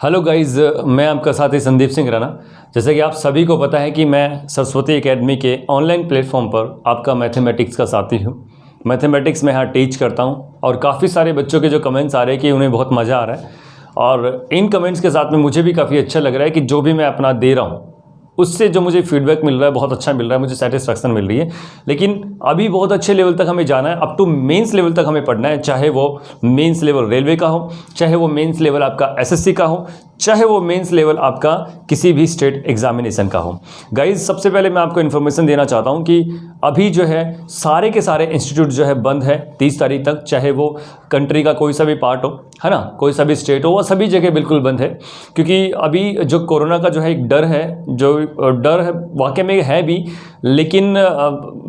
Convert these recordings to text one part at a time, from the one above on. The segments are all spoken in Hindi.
हेलो गाइज़, मैं आपका साथी संदीप सिंह राणा। जैसे कि आप सभी को पता है कि मैं सरस्वती एकेडमी के ऑनलाइन प्लेटफॉर्म पर आपका मैथमेटिक्स का साथी हूँ। मैथमेटिक्स में यहाँ टीच करता हूँ और काफ़ी सारे बच्चों के जो कमेंट्स आ रहे हैं कि उन्हें बहुत मज़ा आ रहा है, और इन कमेंट्स के साथ में मुझे भी काफ़ी अच्छा लग रहा है कि जो भी मैं अपना दे रहा हूँ उससे जो मुझे फीडबैक मिल रहा है बहुत अच्छा मिल रहा है, मुझे सेटिस्फैक्शन मिल रही है। लेकिन अभी बहुत अच्छे लेवल तक हमें जाना है, अप टू मेंस लेवल तक हमें पढ़ना है, चाहे वो मेंस लेवल रेलवे का हो, चाहे वो मेंस लेवल आपका एसएससी का हो, चाहे वो मेंस लेवल आपका किसी भी स्टेट एग्जामिनेशन का हो। गाइज, सबसे पहले मैं आपको इन्फॉर्मेशन देना चाहता हूँ कि अभी जो है सारे के सारे इंस्टीट्यूट जो है बंद है 30 तारीख तक, चाहे वो कंट्री का कोई सा भी पार्ट हो, है ना, कोई सा भी स्टेट हो, वो सभी जगह बिल्कुल बंद है। क्योंकि अभी जो कोरोना का जो है एक डर है, जो डर है वाकई में है भी, लेकिन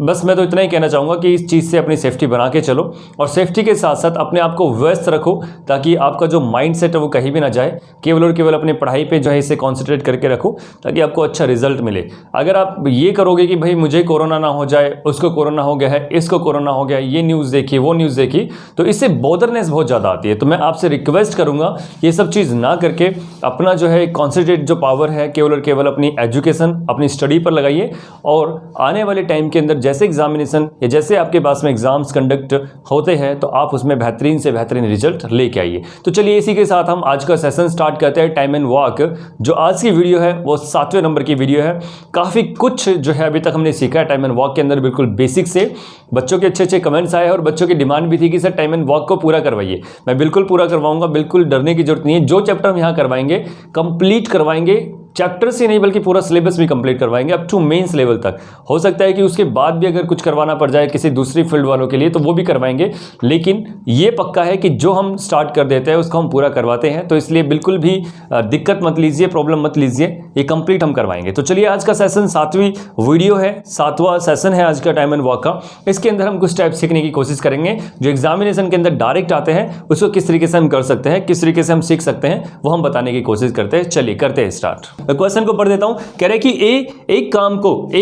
बस मैं तो इतना ही कहना चाहूँगा कि इस चीज़ से अपनी सेफ्टी बना के चलो और सेफ्टी के साथ साथ अपने आप को व्यस्त रखो, ताकि आपका जो माइंड सेट है वो कहीं भी ना जाए। केवल और केवल अपनी पढ़ाई पे जो है इसे कॉन्सेंट्रेट करके रखो ताकि आपको अच्छा रिजल्ट मिले। अगर आप ये करोगे कि भाई मुझे कोरोना ना हो जाए, उसको कोरोना हो गया है, इसको कोरोना हो गया, ये न्यूज़ देखी, वो न्यूज़ देखी, तो इससे बॉदरनेस बहुत ज़्यादा आती है। तो मैं आपसे रिक्वेस्ट करूँगा ये सब चीज़ ना करके अपना जो है कॉन्सेंट्रेट जो पावर है केवल और केवल अपनी एजुकेशन, अपनी स्टडी पर लगाइए, और आने वाले टाइम के अंदर जैसे एग्जामिनेशन या जैसे आपके पास में एग्जाम्स कंडक्ट होते हैं तो आप उसमें बेहतरीन से बेहतरीन रिजल्ट लेके आइए। तो चलिए इसी के साथ हम आज का सेशन स्टार्ट करते हैं। टाइम एंड वॉक जो आज की वीडियो है वो 7वें नंबर की वीडियो है। काफ़ी कुछ जो है अभी तक हमने सीखा है टाइम एंड वॉक के अंदर, बिल्कुल बेसिक से। बच्चों के अच्छे अच्छे कमेंट्स आए और बच्चों की डिमांड भी थी कि सर टाइम एंड वॉक को पूरा करवाइए। मैं बिल्कुल पूरा करवाऊंगा, बिल्कुल डरने की जरूरत नहीं है। जो चैप्टर हम यहाँ करवाएंगे कंप्लीट करवाएंगे, चैप्टर से नहीं बल्कि पूरा सिलेबस भी कंप्लीट करवाएंगे अप टू मेंस लेवल तक। हो सकता है कि उसके बाद भी अगर कुछ करवाना पड़ जाए किसी दूसरी फील्ड वालों के लिए तो वो भी करवाएंगे, लेकिन ये पक्का है कि जो हम स्टार्ट कर देते हैं उसको हम पूरा करवाते हैं। तो इसलिए बिल्कुल भी दिक्कत मत लीजिए, प्रॉब्लम मत लीजिए, ये कंप्लीट हम करवाएंगे। तो चलिए आज का सेशन 7वीं वीडियो है, 7वां सेशन है आज का टाइम एंड वॉक का। इसके अंदर हम कुछ टाइप सीखने की कोशिश करेंगे जो एग्जामिनेशन के अंदर डायरेक्ट आते हैं, उसको किस तरीके से हम कर सकते हैं, किस तरीके से हम सीख सकते हैं, वो हम बताने की कोशिश करते हैं। चलिए करते हैं स्टार्ट। क्वेश्चन को पढ़ देता हूं। कह रहे हैं कि ए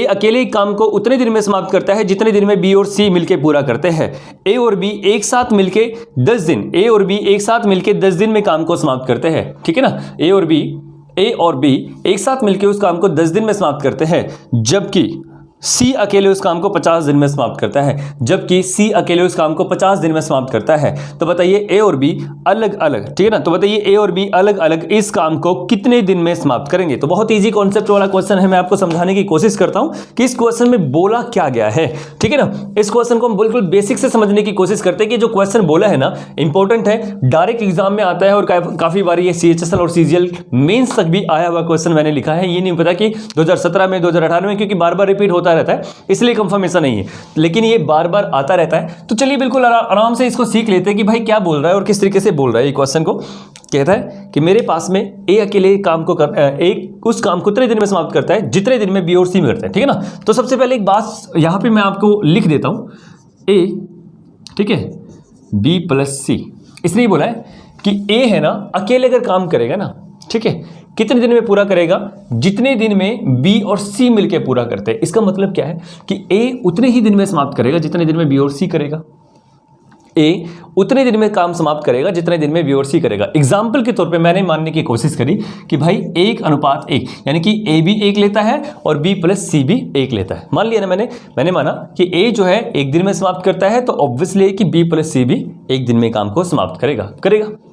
अकेले एक काम को उतने दिन में समाप्त करता है जितने दिन में बी और सी मिलकर पूरा करते हैं। ए और बी एक साथ मिलके 10 दिन में काम को समाप्त करते हैं। ठीक है ना, ए और बी एक साथ मिलके उस काम को 10 दिन में समाप्त करते हैं, जबकि सी अकेले उस काम को 50 दिन में समाप्त करता है। तो बताइए ए और बी अलग अलग, ठीक है ना, तो बताइए ए और बी अलग अलग इस काम को कितने दिन में समाप्त करेंगे। तो बहुत इजी कॉन्सेप्ट वाला क्वेश्चन है, मैं आपको समझाने की कोशिश करता हूं कि इस क्वेश्चन में बोला क्या गया है। ठीक है ना, इस क्वेश्चन को हम बिल्कुल बेसिक से समझने की कोशिश करते हैं कि जो क्वेश्चन बोला है ना इंपॉर्टेंट है, डायरेक्ट एग्जाम में आता है और काफी बार ये CHSL और CGL मेंस तक भी आया हुआ क्वेश्चन मैंने लिखा है। ये नहीं पता कि 2017 में 2018 में, क्योंकि बार बार रिपीट होता रहता है इसलिए कंफर्मेशन नहीं है, लेकिन ये बार बार आता रहता है। तो चलिए बिल्कुल आराम से इसको सीख लेते हैं कि भाई क्या बोल रहा है और किस तरीके से बोल रहा है। ये क्वेश्चन को कहता है कि मेरे पास में ए अकेले काम को उस काम को उतने दिन में समाप्त करता है जितने दिन में बी और सी में करते हैं। ठीक है ना, तो सबसे पहले एक बात यहां पे मैं आपको लिख देता हूं, ए, ठीक है, बी प्लस सी। इसलिए बोला है कि ए है ना अकेले अगर काम करेगा ना, ठीक है, कितने दिन में पूरा करेगा, जितने दिन में बी और सी मिलकर पूरा करते हैं। इसका मतलब क्या है कि ए उतने ही दिन में समाप्त करेगा जितने दिन में बी और सी करेगा। ए उतने दिन में काम समाप्त करेगा जितने दिन में बी और सी करेगा। एग्जाम्पल के तौर पे मैंने मानने की कोशिश करी कि भाई 1:1, यानी कि ए भी 1 लेता है और बी प्लस सी भी 1 लेता है। मान लिया ना, मैंने माना कि ए जो है 1 दिन में समाप्त करता है, तो ऑब्वियसली कि बी प्लस सी भी 1 दिन में काम को समाप्त करेगा।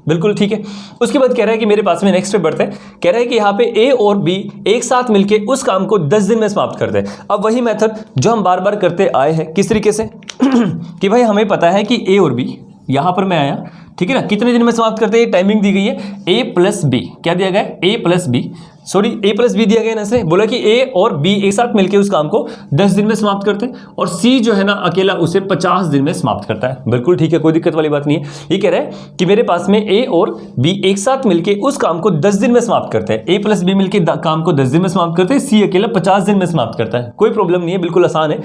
बिल्कुल ठीक है। उसके बाद कह रहा है कि मेरे पास में नेक्स्ट स्टेप बढ़ता है, कह रहा है कि यहाँ पे ए और बी एक साथ मिलकर उस काम को 10 दिन में समाप्त करते हैं। अब वही मेथड जो हम बार बार करते आए हैं, किस तरीके से कि भाई हमें पता है कि ए और बी, यहां पर मैं आया, ठीक है ना, कितने दिन में समाप्त करते हैं, टाइमिंग दी गई है ए प्लस बी। क्या दिया गया है, ए प्लस बी दिया गया ना, से बोला कि ए और बी एक साथ मिलकर उस काम को 10 दिन में समाप्त करते हैं, और सी जो है ना अकेला उसे 50 दिन में समाप्त करता है। बिल्कुल ठीक है, कोई दिक्कत वाली बात नहीं है। ये कह रहा है कि मेरे पास में ए और बी एक साथ मिलकर उस काम को 10 दिन में समाप्त करते हैं। ए प्लस बी मिलकर काम को 10 दिन में समाप्त करते हैं, सी अकेला 50 दिन में समाप्त करता है। कोई प्रॉब्लम नहीं है, बिल्कुल आसान है।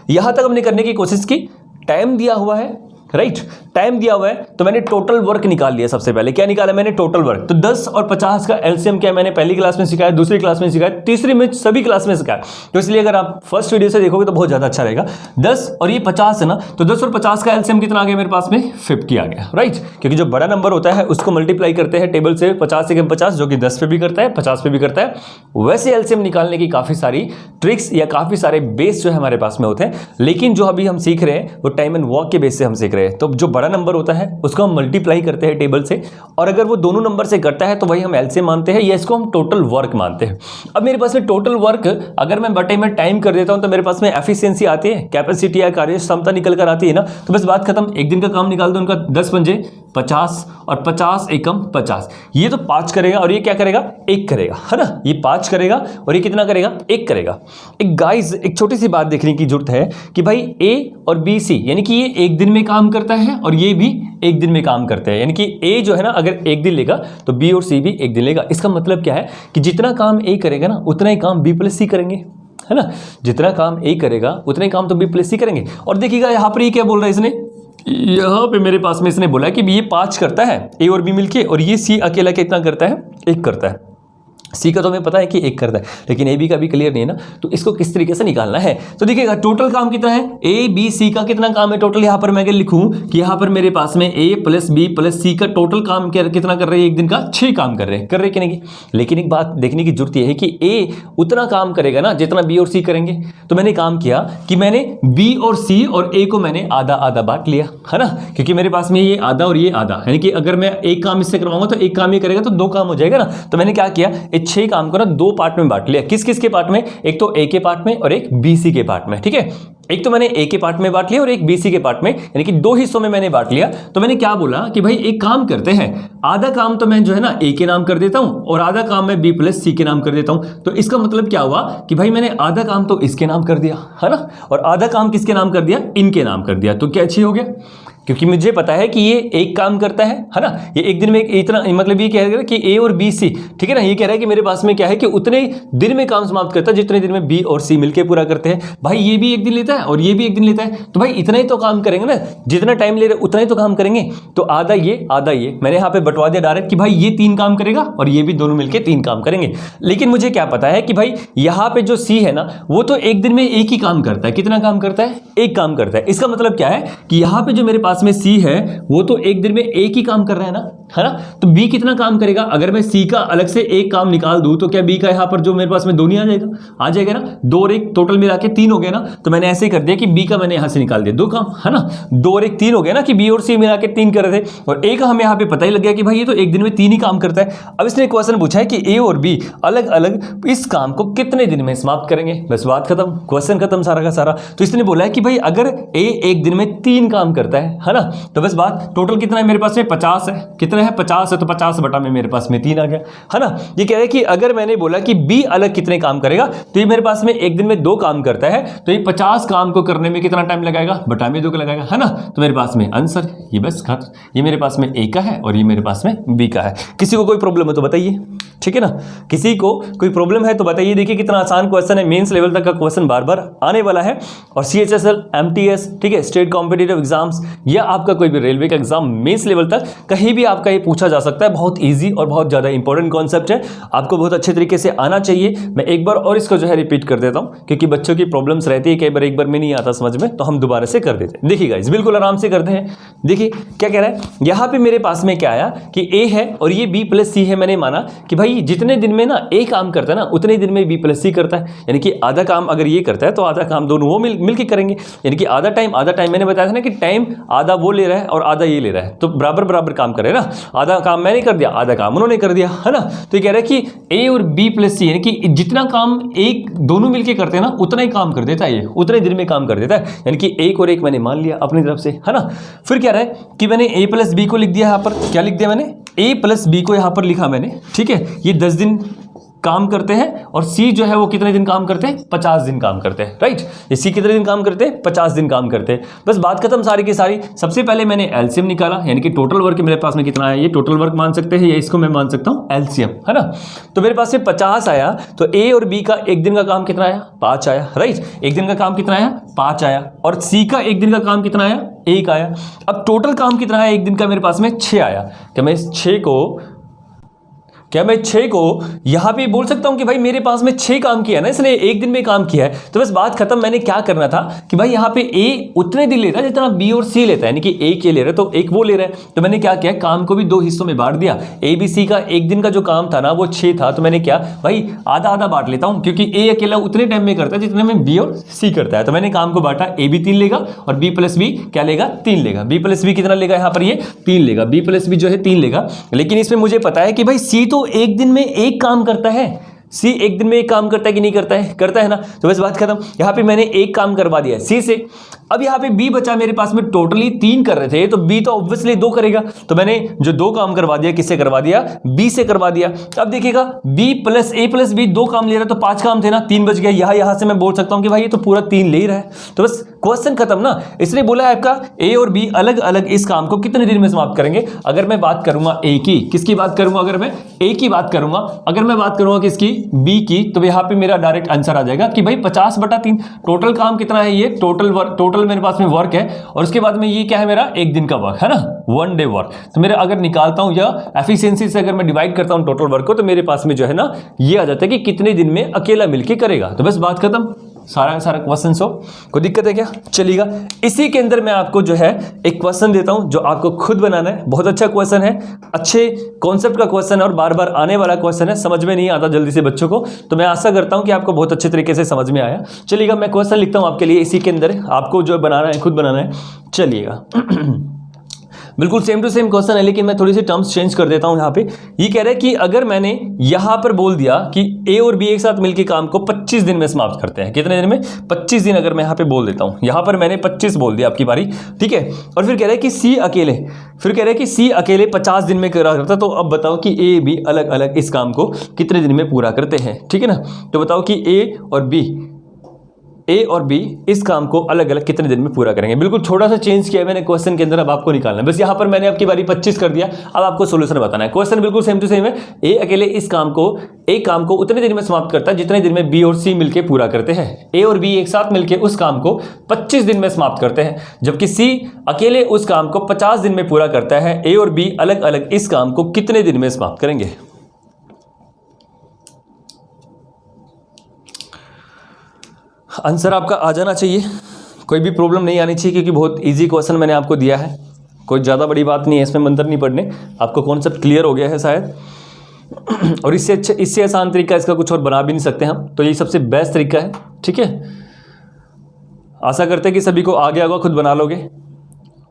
यहां तक हमने करने की कोशिश की, टाइम दिया हुआ है, राइट, टाइम दिया हुआ है तो मैंने टोटल वर्क निकाल लिया। सबसे पहले क्या निकाला मैंने? Total work. तो 10 और 50 का एलसीएम क्या मैंने पहली क्लास में सिखाया, दूसरी क्लास में सिखाया, तीसरी में सभी क्लास में सिखाया। तो इसलिए अगर आप फर्स्ट वीडियो से देखोगे तो बहुत ज्यादा अच्छा रहेगा। 10 और ये 50 है ना, तो 10 और 50 का एलसीएम कितना आ गया मेरे पास में? 50 आ गया, राइट। क्योंकि जो बड़ा नंबर होता है उसको मल्टीप्लाई करते हैं टेबल से 50 से 50, जो कि 10 पे भी करता है 50 पे भी करता है। वैसे एलसीएम निकालने की काफी सारी ट्रिक्स या काफी सारे बेस जो है हमारे पास में होते हैं, लेकिन जो अभी हम सीख रहे हैं वो टाइम एंड वर्क के बेस से हम सीख रहे हैं। तो जो बड़ा नंबर होता है उसको हम मल्टीप्लाई करते हैं टेबल से, और अगर वो दोनों नंबर से करता है तो वही हम एलसीएम मानते हैं, या इसको हम टोटल वर्क मानते हैं। अब मेरे पास में टोटल वर्क अगर मैं बटे में टाइम कर देता हूं तो मेरे पास में एफिशिएंसी आती है, कैपेसिटी या कार्य क्षमता निकल कर आती है ना। तो बस बात खत्म, एक दिन का काम निकाल दो उनका, 10 पंजे 50 और 50 एकम 50। ये तो 5 करेगा और ये क्या करेगा? 1 करेगा, है ना। ये 5 करेगा और ये कितना करेगा? 1 करेगा। एक गाइस एक छोटी सी बात देखने की जरूरत है कि भाई ए और बी सी, यानी कि ये एक दिन में काम करता है और ये भी एक दिन में काम करते हैं। यानी कि ए जो है ना अगर एक दिन लेगा तो बी और सी भी एक दिन लेगा। इसका मतलब क्या है कि जितना काम ए करेगा ना उतना ही काम बी प्लस सी करेंगे, है ना। जितना काम ए करेगा उतना ही काम तो बी प्लस सी करेंगे। और देखिएगा यहाँ पर ये क्या बोल रहा है इसने, यहाँ पे मेरे पास में इसने बोला कि ये 5 करता है ए और बी मिलके, और ये सी अकेला कितना करता है? 1 करता है। सी का तो हमें पता है कि 1 करता है, लेकिन ए बी का भी क्लियर नहीं है ना, तो इसको किस तरीके से निकालना है। तो देखिएगा टोटल काम कितना है, ए बी सी का कितना काम है टोटल। यहाँ पर मैं अगर लिखूं कि यहाँ पर मेरे पास में ए प्लस बी प्लस सी का टोटल काम कितना कर रहे हैं? एक दिन का 6 काम कर रहे हैं कि नहीं। लेकिन एक बात देखने की जरूरत यह है कि ए उतना काम करेगा ना जितना बी और सी करेंगे। तो मैंने काम किया कि मैंने बी और सी और ए को मैंने आधा आधा बांट लिया, है ना, क्योंकि मेरे पास में ये आधा और ये आधा, यानी कि अगर मैं एक काम इससे करवाऊंगा तो एक काम ये करेगा तो 2 काम हो जाएगा ना। तो मैंने क्या किया, 6 काम को ना 2 पार्ट में बांट लिया। किस किस के पार्ट में? एक तो ए के पार्ट में और एक बी सी के पार्ट में, ठीक है। एक तो मैंने ए के पार्ट में बांट लिया और एक बी सी के पार्ट में, यानी कि 2 हिस्सों में मैंने बांट लिया। तो मैंने क्या बोला कि भाई एक काम करते हैं, आधा काम तो मैं जो है ना ए के नाम कर देता हूं और आधा काम मैं बी प्लस सी के नाम कर देता हूं। तो इसका मतलब क्या हुआ कि भाई मैंने आधा काम तो इसके नाम कर दिया, है ना, और आधा काम किसके नाम कर दिया? इनके नाम कर दिया। तो क्या अच्छी हो गया, क्योंकि मुझे पता है कि ये एक काम करता है ना। ये एक दिन में इतना, मतलब ये कह रहा है कि ए और बी सी, ठीक है ना, ये कह रहा है कि मेरे पास में क्या है कि उतने दिन में काम समाप्त करता है जितने दिन में बी और सी मिलके पूरा करते हैं। भाई ये भी एक दिन लेता है और ये भी एक दिन लेता है, तो भाई इतना ही तो काम करेंगे ना, जितना टाइम ले रहे उतना ही तो काम करेंगे। तो आधा ये मैंने यहाँ पे बंटवा दिया डायरेक्ट कि भाई ये 3 काम करेगा और ये भी दोनों मिलकर 3 काम करेंगे। लेकिन मुझे क्या पता है कि भाई यहाँ पे जो सी है ना वो तो एक दिन में एक ही काम करता है। कितना काम करता है? एक काम करता है। इसका मतलब क्या है कि यहाँ पे जो मेरे पास में सी है वो तो एक दिन में एक ही काम कर रहा है ना। तो बी कितना काम करेगा? अगर मैं सी का अलग से एक काम निकाल दूं तो क्या बी का यहाँ पर जो मेरे पास में 2 नहीं आ जाएगा ना। 2 और 1 टोटल मिला के 3 हो गया ना। तो मैंने ऐसे ही कर दिया कि बी का मैंने यहाँ से निकाल दिया 2 काम, है ना। 2 और 1 3 हो गया ना, कि बी और सी मिला के 3 कर रहे थे, और ए का हमें यहाँ पे पता ही लग गया कि भाई ये तो एक दिन में 3 ही काम करता है। अब इसने क्वेश्चन पूछा है कि ए और बी अलग अलग इस काम को कितने दिन में समाप्त करेंगे। बस बात खत्म, क्वेश्चन खत्म सारा का सारा। तो इसने बोला है कि भाई अगर ए एक दिन में 3 काम करता है ना, तो बस बात टोटल कितना है मेरे पास में? 50 है। कितना है? 50 है, तो 50 बटा में मेरे पास में 3 आ गया, है ना। ये कह रहे हैं कि अगर मैंने बोला कि बी अलग कितने काम करेगा, तो ये मेरे पास में एक दिन में 2 काम करता है, तो ये 50 काम को करने में कितना टाइम लगाएगा? बटा में 2 का लगाएगा, है ना। तो मेरे पास में आंसर ये बस खत्म। ये मेरे पास में ए का है और ये मेरे पास में बी का है। किसी को कोई प्रॉब्लम है तो बताइए, ठीक है ना। किसी को कोई प्रॉब्लम है तो बताइए। देखिए कितना आसान क्वेश्चन है, मेंस लेवल तक का क्वेश्चन बार बार आने वाला है। और CHSL, MTS, ठीक है, स्टेट कॉम्पिटिटिव एग्जाम्स, या आपका कोई भी रेलवे का एग्जाम मेंस लेवल तक कहीं भी आपका ये पूछा जा सकता है। बहुत इजी और बहुत ज़्यादा इंपॉर्टेंट कॉन्सेप्ट है, आपको बहुत अच्छे तरीके से आना चाहिए। मैं एक बार और इसको जो है रिपीट कर देता हूँ, क्योंकि बच्चों की प्रॉब्लम्स रहती है, कई बार एक बार में नहीं आता समझ में, तो हम दोबारा से कर देते हैं। देखिए गाइस, बिल्कुल आराम से करते हैं। देखिए क्या कह रहा है यहाँ पे मेरे पास में क्या आया कि ए है और ये बी प्लस सी है। मैंने माना कि भाई जितने दिन में ना ए काम करता है ना उतने दिन में बी प्लस सी करता है, यानी कि आधा काम अगर ये करता है तो आधा काम दोनों वो मिल के करेंगे। यानी कि आधा टाइम मैंने बताया था ना कि टाइम आधा वो ले रहा है और आधा ये ले रहा है, तो बराबर बराबर काम करे ना। आधा काम मैंने कर दिया, आधा काम उन्होंने कर दिया, है ना। तो ये कह रहा है कि ए और बी प्लस सी, यानी कि जितना काम एक दोनों मिलके करते हैं ना उतना ही काम कर देता है, ये उतने दिन में काम कर देता है। यानी कि 1 और 1 मैंने मान लिया अपनी तरफ से, है ना। फिर क्या रहा है कि मैंने ए प्लस बी को लिख दिया। यहाँ पर क्या लिख दिया मैंने? ए प्लस बी को यहाँ पर लिखा मैंने, ठीक है। ये 10 दिन काम करते हैं और सी जो है वो कितने दिन काम करते हैं? 50 दिन काम करते हैं, राइट। ये सी कितने दिन काम करते हैं? 50 दिन काम करते हैं। बस बात खत्म सारी की सारी। सबसे पहले मैंने एलसीएम निकाला, यानी कि टोटल वर्क मेरे पास में कितना आया, ये टोटल वर्क मान सकते हैं या इसको मैं मान सकता हूँ एलसीएम, है ना। तो मेरे पास में 50 आया, तो ए और बी का एक दिन का काम कितना आया? 5 आया, राइट। एक दिन का काम कितना आया? 5 आया। और सी का एक दिन का काम कितना आया? 1 आया। अब टोटल काम कितना है एक दिन का मेरे पास में 6 आया। क्या मैं इस 6 को यहां पे बोल सकता हूं कि भाई मेरे पास में 6 काम किया ना इसने, एक दिन में काम किया है, तो बस बात खत्म। मैंने क्या करना था कि भाई यहां पे ए उतने दिन लेता है जितना बी और सी लेता है, यानी कि एक ये ले रहा है तो एक वो ले रहा है। तो मैंने क्या किया, काम को भी 2 हिस्सों में बांट दिया। ए बी सी का एक दिन का जो काम था ना वो 6 था, तो मैंने क्या भाई आधा आधा बांट लेता हूं, क्योंकि ए अकेला उतने टाइम में करता है जितने में बी और सी करता है। तो मैंने काम को बांटा, ए बी 3 लेगा और बी प्लस बी क्या लेगा, 3 लेगा। बी प्लस बी कितना लेगा, यहां पर ये 3 लेगा, बी प्लस बी जो है 3 लेगा। लेकिन इसमें मुझे पता है कि भाई सी तो एक दिन में एक काम करता है, सी एक दिन में एक काम करता है कि नहीं करता है, करता है ना। तो बस बात खत्म। यहां पे मैंने एक काम करवा दिया सी से। अब यहां पे बी बचा मेरे पास में, टोटली 3 कर रहे थे तो बी तो ऑब्वियसली 2 करेगा। तो मैंने जो 2 काम करवा दिया, किससे करवा दिया, बी से करवा दिया। अब देखिएगा बी प्लस ए प्लस बी 2 काम ले रहा, तो 5 काम थे ना, 3 बच गया। यहां से मैं बोल सकता हूं कि भाई ये तो पूरा 3 ले ही रहा है। तो बस क्वेश्चन खत्म ना। इसलिए बोला है आपका ए और बी अलग अलग इस काम को कितने दिन में समाप्त करेंगे। अगर मैं बात करूंगा ए की, किसकी बात करूंगा, अगर मैं ए की बात करूंगा, अगर मैं बात करूंगा किसकी, बी की, तो यहां पे मेरा डायरेक्ट आंसर आ जाएगा कि भाई 50/3। टोटल काम कितना है, ये टोटल मेरे पास में वर्क है, और उसके बाद में ये क्या है मेरा एक दिन का वर्क है ना, 1 डे वर्क। तो मेरा अगर निकालता हूं या एफिशिएंसी से अगर मैं डिवाइड करता हूं टोटल वर्क को, तो मेरे पास में जो है ना ये आ जाता है कि कितने दिन में अकेला मिलके करेगा। तो बस बात खत्म, सारा क्वेश्चन सो कोई दिक्कत है क्या, चलिएगा। इसी के अंदर मैं आपको जो है एक क्वेश्चन देता हूं जो आपको खुद बनाना है। बहुत अच्छा क्वेश्चन है, अच्छे कॉन्सेप्ट का क्वेश्चन है और बार बार आने वाला क्वेश्चन है। समझ में नहीं आता जल्दी से बच्चों को, तो मैं आशा करता हूं कि आपको बहुत अच्छे तरीके से समझ में आया। चलिएगा मैं क्वेश्चन लिखता हूं आपके लिए, इसी के अंदर आपको जो बनाना है खुद बनाना है। चलिएगा बिल्कुल सेम टू सेम क्वेश्चन है, लेकिन मैं थोड़ी सी टर्म्स चेंज कर देता हूं। यहाँ पे ये कह रहा है कि अगर मैंने यहां पर बोल दिया कि ए और बी एक साथ मिलकर काम को 25 दिन में समाप्त करते हैं, कितने दिन में, 25 दिन। अगर मैं यहाँ पे बोल देता हूं, यहां पर मैंने 25 बोल दिया, आपकी बारी, ठीक है। और फिर कह रहा है कि सी अकेले 50 दिन में करा करता। तो अब बताओ कि ए बी अलग अलग इस काम को कितने दिन में पूरा करते हैं, ठीक है ना। तो बताओ कि ए और बी इस काम को अलग अलग कितने दिन में पूरा करेंगे। बिल्कुल छोटा सा चेंज किया मैंने क्वेश्चन के अंदर, अब आपको निकालना है। बस यहां पर मैंने आपकी बारी 25 कर दिया, अब आपको सॉल्यूशन बताना है। क्वेश्चन बिल्कुल सेम टू सेम है। ए अकेले एक काम को उतने दिन में समाप्त करता है जितने दिन में बी और सी मिलकर पूरा करते हैं। ए और बी एक साथ मिलकर उस काम को 25 दिन में समाप्त करते हैं, जबकि सी अकेले उस काम को 50 दिन में पूरा करता है। ए और बी अलग अलग इस काम को कितने दिन में समाप्त करेंगे। आंसर आपका आ जाना चाहिए, कोई भी प्रॉब्लम नहीं आनी चाहिए, क्योंकि बहुत इजी क्वेश्चन मैंने आपको दिया है। कोई ज़्यादा बड़ी बात नहीं है, इसमें मंत्र नहीं पढ़ने, आपको कॉन्सेप्ट क्लियर हो गया है शायद। और इससे आसान तरीका इसका कुछ और बना भी नहीं सकते हम, तो ये सबसे बेस्ट तरीका है, ठीक है। आशा करते हैं कि सभी को आगे आगे खुद बना लोगे,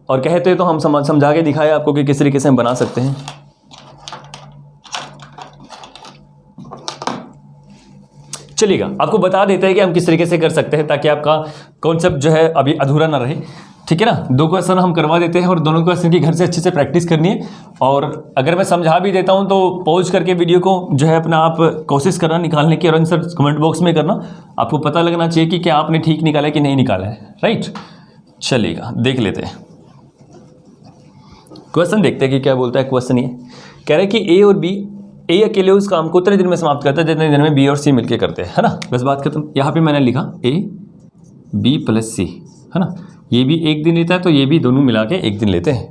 और कहते तो हम समझा के दिखाए आपको कि किस तरीके से हम बना सकते हैं। चलिएगा आपको बता देते हैं कि हम किस तरीके से कर सकते हैं, ताकि आपका कॉन्सेप्ट जो है अभी अधूरा ना रहे, ठीक है ना। 2 क्वेश्चन हम करवा देते हैं, और दोनों क्वेश्चन की घर से अच्छे से प्रैक्टिस करनी है। और अगर मैं समझा भी देता हूं तो पॉज करके वीडियो को जो है अपना आप कोशिश करना निकालने की, और आंसर कमेंट बॉक्स में करना। आपको पता लगना चाहिए कि क्या आपने ठीक निकाला है कि नहीं निकाला है, राइट। चलिएगा देख लेते हैं क्वेश्चन, देखते हैं कि क्या बोलता है क्वेश्चन। ये कह रहे हैं कि ए अकेले उस काम को उतने दिन में समाप्त करता है जितने दिन में बी और सी मिलके करते हैं, है ना। बस बात खत्म। यहाँ पे मैंने लिखा ए बी प्लस सी, है ना। ये भी एक दिन लेता है, तो ये भी दोनों मिला के एक दिन लेते हैं।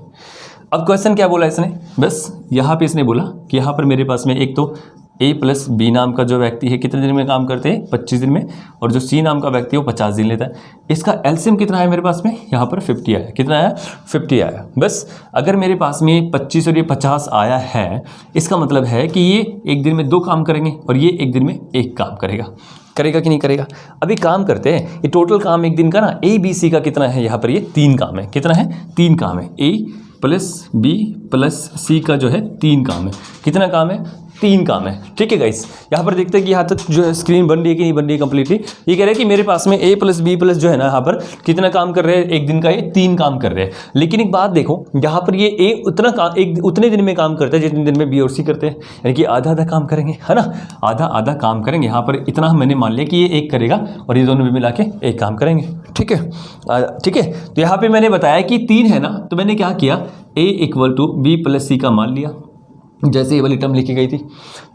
अब क्वेश्चन क्या बोला इसने, बस यहाँ पे इसने बोला कि यहाँ पर मेरे पास में एक तो ए प्लस बी नाम का जो व्यक्ति है कितने दिन में काम करते हैं, 25 दिन में, और जो सी नाम का व्यक्ति है वो 50 दिन लेता है। इसका एलसीएम कितना है मेरे पास में, यहाँ पर 50 आया। कितना आया, 50 आया। बस अगर मेरे पास में 25 और ये 50 आया है, इसका मतलब है कि ये एक दिन में 2 काम करेंगे और ये एक दिन में 1 काम करेगा कि नहीं करेगा। अभी काम करते हैं, ये टोटल काम एक दिन का ना ए बी सी का कितना है, यहाँ पर ये 3 काम है। कितना है, 3 काम है। ए प्लस बी प्लस सी का जो है 3 काम है। कितना काम है, 3 काम है, ठीक है गाइस। यहाँ पर देखते हैं कि यहाँ तक जो है स्क्रीन बन रही है कि नहीं बन रही है कंप्लीटली। ये कह रहे हैं कि मेरे पास में ए प्लस बी प्लस जो है ना, यहाँ पर कितना काम कर रहे हैं, एक दिन का ये 3 काम कर रहे हैं। लेकिन एक बात देखो, यहाँ पर ये ए उतने दिन में काम करता है जितने दिन में बी और सी करते हैं, यानी कि आधा आधा काम करेंगे, है ना, आधा आधा काम करेंगे। यहाँ पर इतना मैंने मान लिया कि ये 1 करेगा और ये दोनों भी मिला के 1 काम करेंगे, ठीक है, ठीक है। तो यहाँ पर मैंने बताया कि 3 है ना, तो मैंने क्या किया, ए इक्वल टू बी प्लस सी का मान लिया, जैसे ये वाली टर्म लिखी गई थी।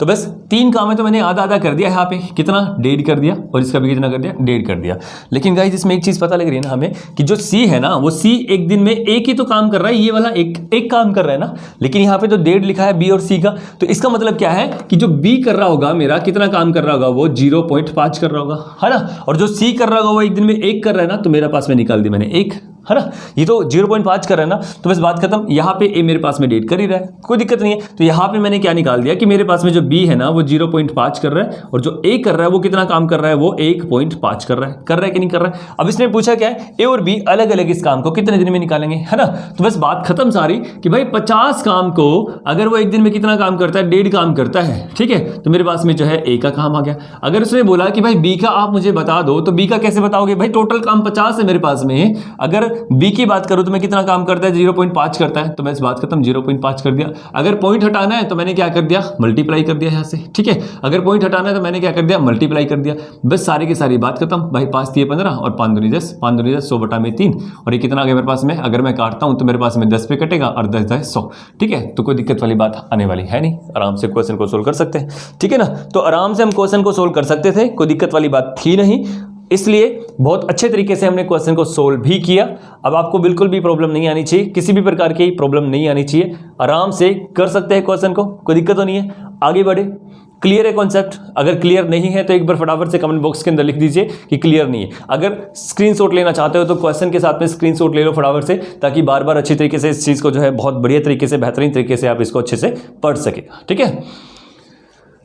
तो बस 3 काम है तो मैंने आधा आधा कर दिया यहाँ पे, कितना 1.5 कर दिया, और इसका भी कितना कर दिया 1.5 कर दिया। लेकिन गाइस इसमें एक चीज़ पता लग रही है ना हमें कि जो सी है ना वो सी एक दिन में एक ही तो काम कर रहा है, ये वाला एक काम कर रहा है ना, लेकिन यहाँ पे तो 1.5 लिखा है बी और सी का। तो इसका मतलब क्या है कि जो बी कर रहा होगा मेरा कितना काम कर रहा होगा, वो 0.5 कर रहा होगा, है ना। और जो सी कर रहा होगा वो एक दिन में 1 कर रहा है ना, तो मेरा पास में निकाल दी मैंने 1, है ना। ये तो 0.5 कर रहा है ना, तो बस बात खत्म। यहाँ पे ए मेरे पास में 1.5 कर ही रहा है, कोई दिक्कत नहीं है। तो यहाँ पे मैंने क्या निकाल दिया कि मेरे पास में जो बी है ना वो 0.5 कर रहा है, और जो ए कर रहा है वो कितना काम कर रहा है, वो 1.5 कर रहा है कि नहीं कर रहा है। अब इसने पूछा क्या है, ए और बी अलग अलग इस काम को कितने दिन में निकालेंगे, है ना। तो बस बात खत्म सारी कि भाई 50 काम को अगर वो एक दिन में कितना काम करता है, 1.5 काम करता है, ठीक है। तो मेरे पास में जो है ए का काम आ गया। अगर उसने बोला कि भाई बी का आप मुझे बता दो, तो बी का कैसे बताओगे भाई, टोटल काम 50 है मेरे पास में। अगर बी की बात करूं तो मैं कितना काम करता है, 0.5 करता है, तो बस बात खत्म, 0.5 कर दिया। अगर पॉइंट हटाना है तो मैंने क्या कर दिया, मल्टीप्लाई कर दिया यहाँ से, ठीक है। अगर पॉइंट हटाना है तो मैंने क्या कर दिया, मल्टीप्लाई कर दिया। बस सारी की सारी बात खत्म भाई। 5 × 15 और 5 दूनी 10, 5 दूनी 10, 100/3, और ये कितना आ गया मेरे पास में। अगर मैं काटता हूं तो मेरे पास में 10 पे कटेगा और 10 10 100, ठीक है। तो कोई दिक्कत वाली बात आने वाली है नहीं, आराम से क्वेश्चन को सोल्व कर सकते हैं, ठीक है ना। तो आराम से हम क्वेश्चन को सोल्व कर सकते थे, कोई दिक्कत वाली बात थी नहीं, इसलिए बहुत अच्छे तरीके से हमने क्वेश्चन को सोल्व भी किया। अब आपको बिल्कुल भी प्रॉब्लम नहीं आनी चाहिए, किसी भी प्रकार की प्रॉब्लम नहीं आनी चाहिए, आराम से कर सकते हैं क्वेश्चन को, कोई दिक्कत तो नहीं है। आगे बढ़े, क्लियर है कॉन्सेप्ट। अगर क्लियर नहीं है तो एक बार फटाफट से कमेंट बॉक्स के अंदर लिख दीजिए कि क्लियर नहीं है। अगर स्क्रीनशॉट लेना चाहते हो तो क्वेश्चन के साथ में स्क्रीनशॉट ले लो फटाफट से, ताकि बार बार अच्छी तरीके से इस चीज़ को जो है बहुत बढ़िया तरीके से, बेहतरीन तरीके से आप इसको अच्छे से पढ़ सके, ठीक है।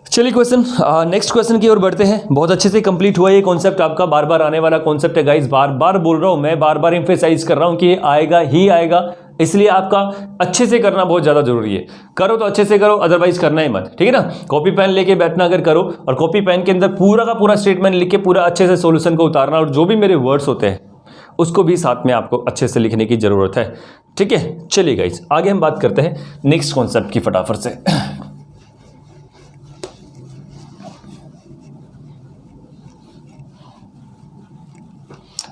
चलिए क्वेश्चन नेक्स्ट क्वेश्चन की ओर बढ़ते हैं। बहुत अच्छे से कंप्लीट हुआ ये कॉन्सेप्ट आपका, बार बार आने वाला कॉन्सेप्ट है गाइस। बार बार बोल रहा हूं मैं, बार बार एम्फेसाइज कर रहा हूं कि ये आएगा ही आएगा, इसलिए आपका अच्छे से करना बहुत ज़्यादा जरूरी है। करो तो अच्छे से करो, अदरवाइज करना ही मत, ठीक है ना। कॉपी पेन लेके बैठना अगर करो, और कॉपी पेन के अंदर पूरा का पूरा स्टेटमेंट लिख के पूरा अच्छे से सोल्यूशन को उतारना, और जो भी मेरे वर्ड्स होते हैं उसको भी साथ में आपको अच्छे से लिखने की जरूरत है, ठीक है। चलिए गाइस आगे हम बात करते हैं नेक्स्ट कॉन्सेप्ट की फटाफट से।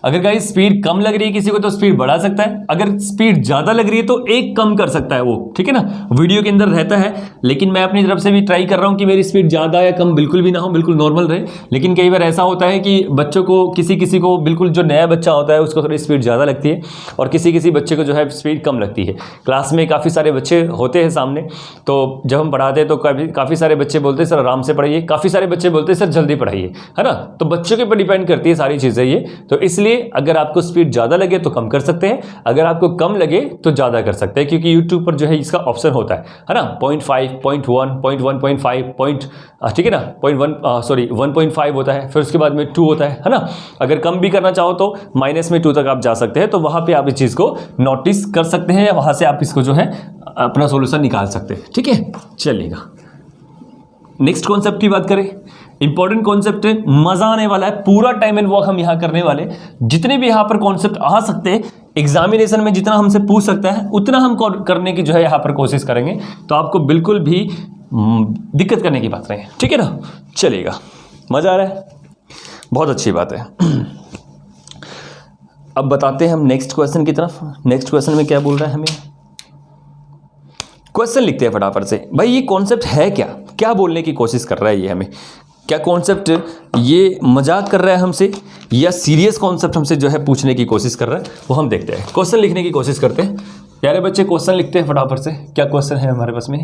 अगर गाइस स्पीड कम लग रही है किसी को तो स्पीड बढ़ा सकता है, अगर स्पीड ज्यादा लग रही है तो 1 कम कर सकता है वो, ठीक है ना। वीडियो के अंदर रहता है, लेकिन मैं अपनी तरफ से भी ट्राई कर रहा हूं कि मेरी स्पीड ज्यादा या कम बिल्कुल भी ना हो, बिल्कुल नॉर्मल रहे। लेकिन कई बार ऐसा होता है कि बच्चों को, किसी को बिल्कुल जो नया बच्चा होता है उसको थोड़ी स्पीड ज्यादा लगती है, और किसी बच्चे को जो है स्पीड कम लगती है। क्लास में काफ़ी सारे बच्चे होते हैं सामने, तो जब हम पढ़ाते हैं तो काफ़ी सारे बच्चे बोलते हैं सर आराम से पढ़ाइए, काफ़ी सारे बच्चे बोलते हैं सर जल्दी पढ़ाइए, है ना। तो बच्चों के ऊपर डिपेंड करती है सारी चीज़ें ये। तो इसलिए अगर आपको स्पीड ज़्यादा लगे तो कम कर सकते हैं, अगर आपको कम लगे तो ज़्यादा कर सकते हैं, क्योंकि यूट्यूब पर जो है इसका ऑप्शन होता है ना। 0.5, 0.1, 0.1.5 ठीक है ना, 1.5 होता है, फिर उसके बाद में 2 होता है ना। अगर कम भी करना चाहो तो -2 तक आप जा सकते हैं, तो वहाँ पे आप इस चीज़ को नोटिस कर सकते हैं, या वहाँ से आप इसको जो है अपना सोल्यूशन निकाल सकते हैं, ठीक है। चलिएगा नेक्स्ट कॉन्सेप्ट की बात करें, इंपॉर्टेंट कॉन्सेप्ट है, मजा आने वाला है, पूरा टाइम एंड वर्क हम यहाँ करने वाले। जितने भी यहाँ पर कॉन्सेप्ट आ सकते हैं एग्जामिनेशन में, जितना हमसे पूछ सकता है उतना हम करने की जो है यहाँ पर कोशिश करेंगे, तो आपको बिल्कुल भी दिक्कत करने की बात नहीं है, ठीक है ना। चलिएगा, मजा आ रहा है, बहुत अच्छी बात है। अब बताते हैं हम नेक्स्ट क्वेश्चन की तरफ। नेक्स्ट क्वेश्चन में क्या बोल रहा है हमें, क्वेश्चन लिखते हैं फटाफट से। भाई ये कॉन्सेप्ट है क्या, क्या बोलने की कोशिश कर रहा है ये हमें, क्या कॉन्सेप्ट ये मजाक कर रहा है हमसे, या सीरियस कॉन्सेप्ट हमसे जो है पूछने की कोशिश कर रहा है, वो हम देखते हैं। क्वेश्चन लिखने की कोशिश करते हैं। प्यारे बच्चे क्वेश्चन लिखते हैं फटाफट से। क्या क्वेश्चन है हमारे पास में,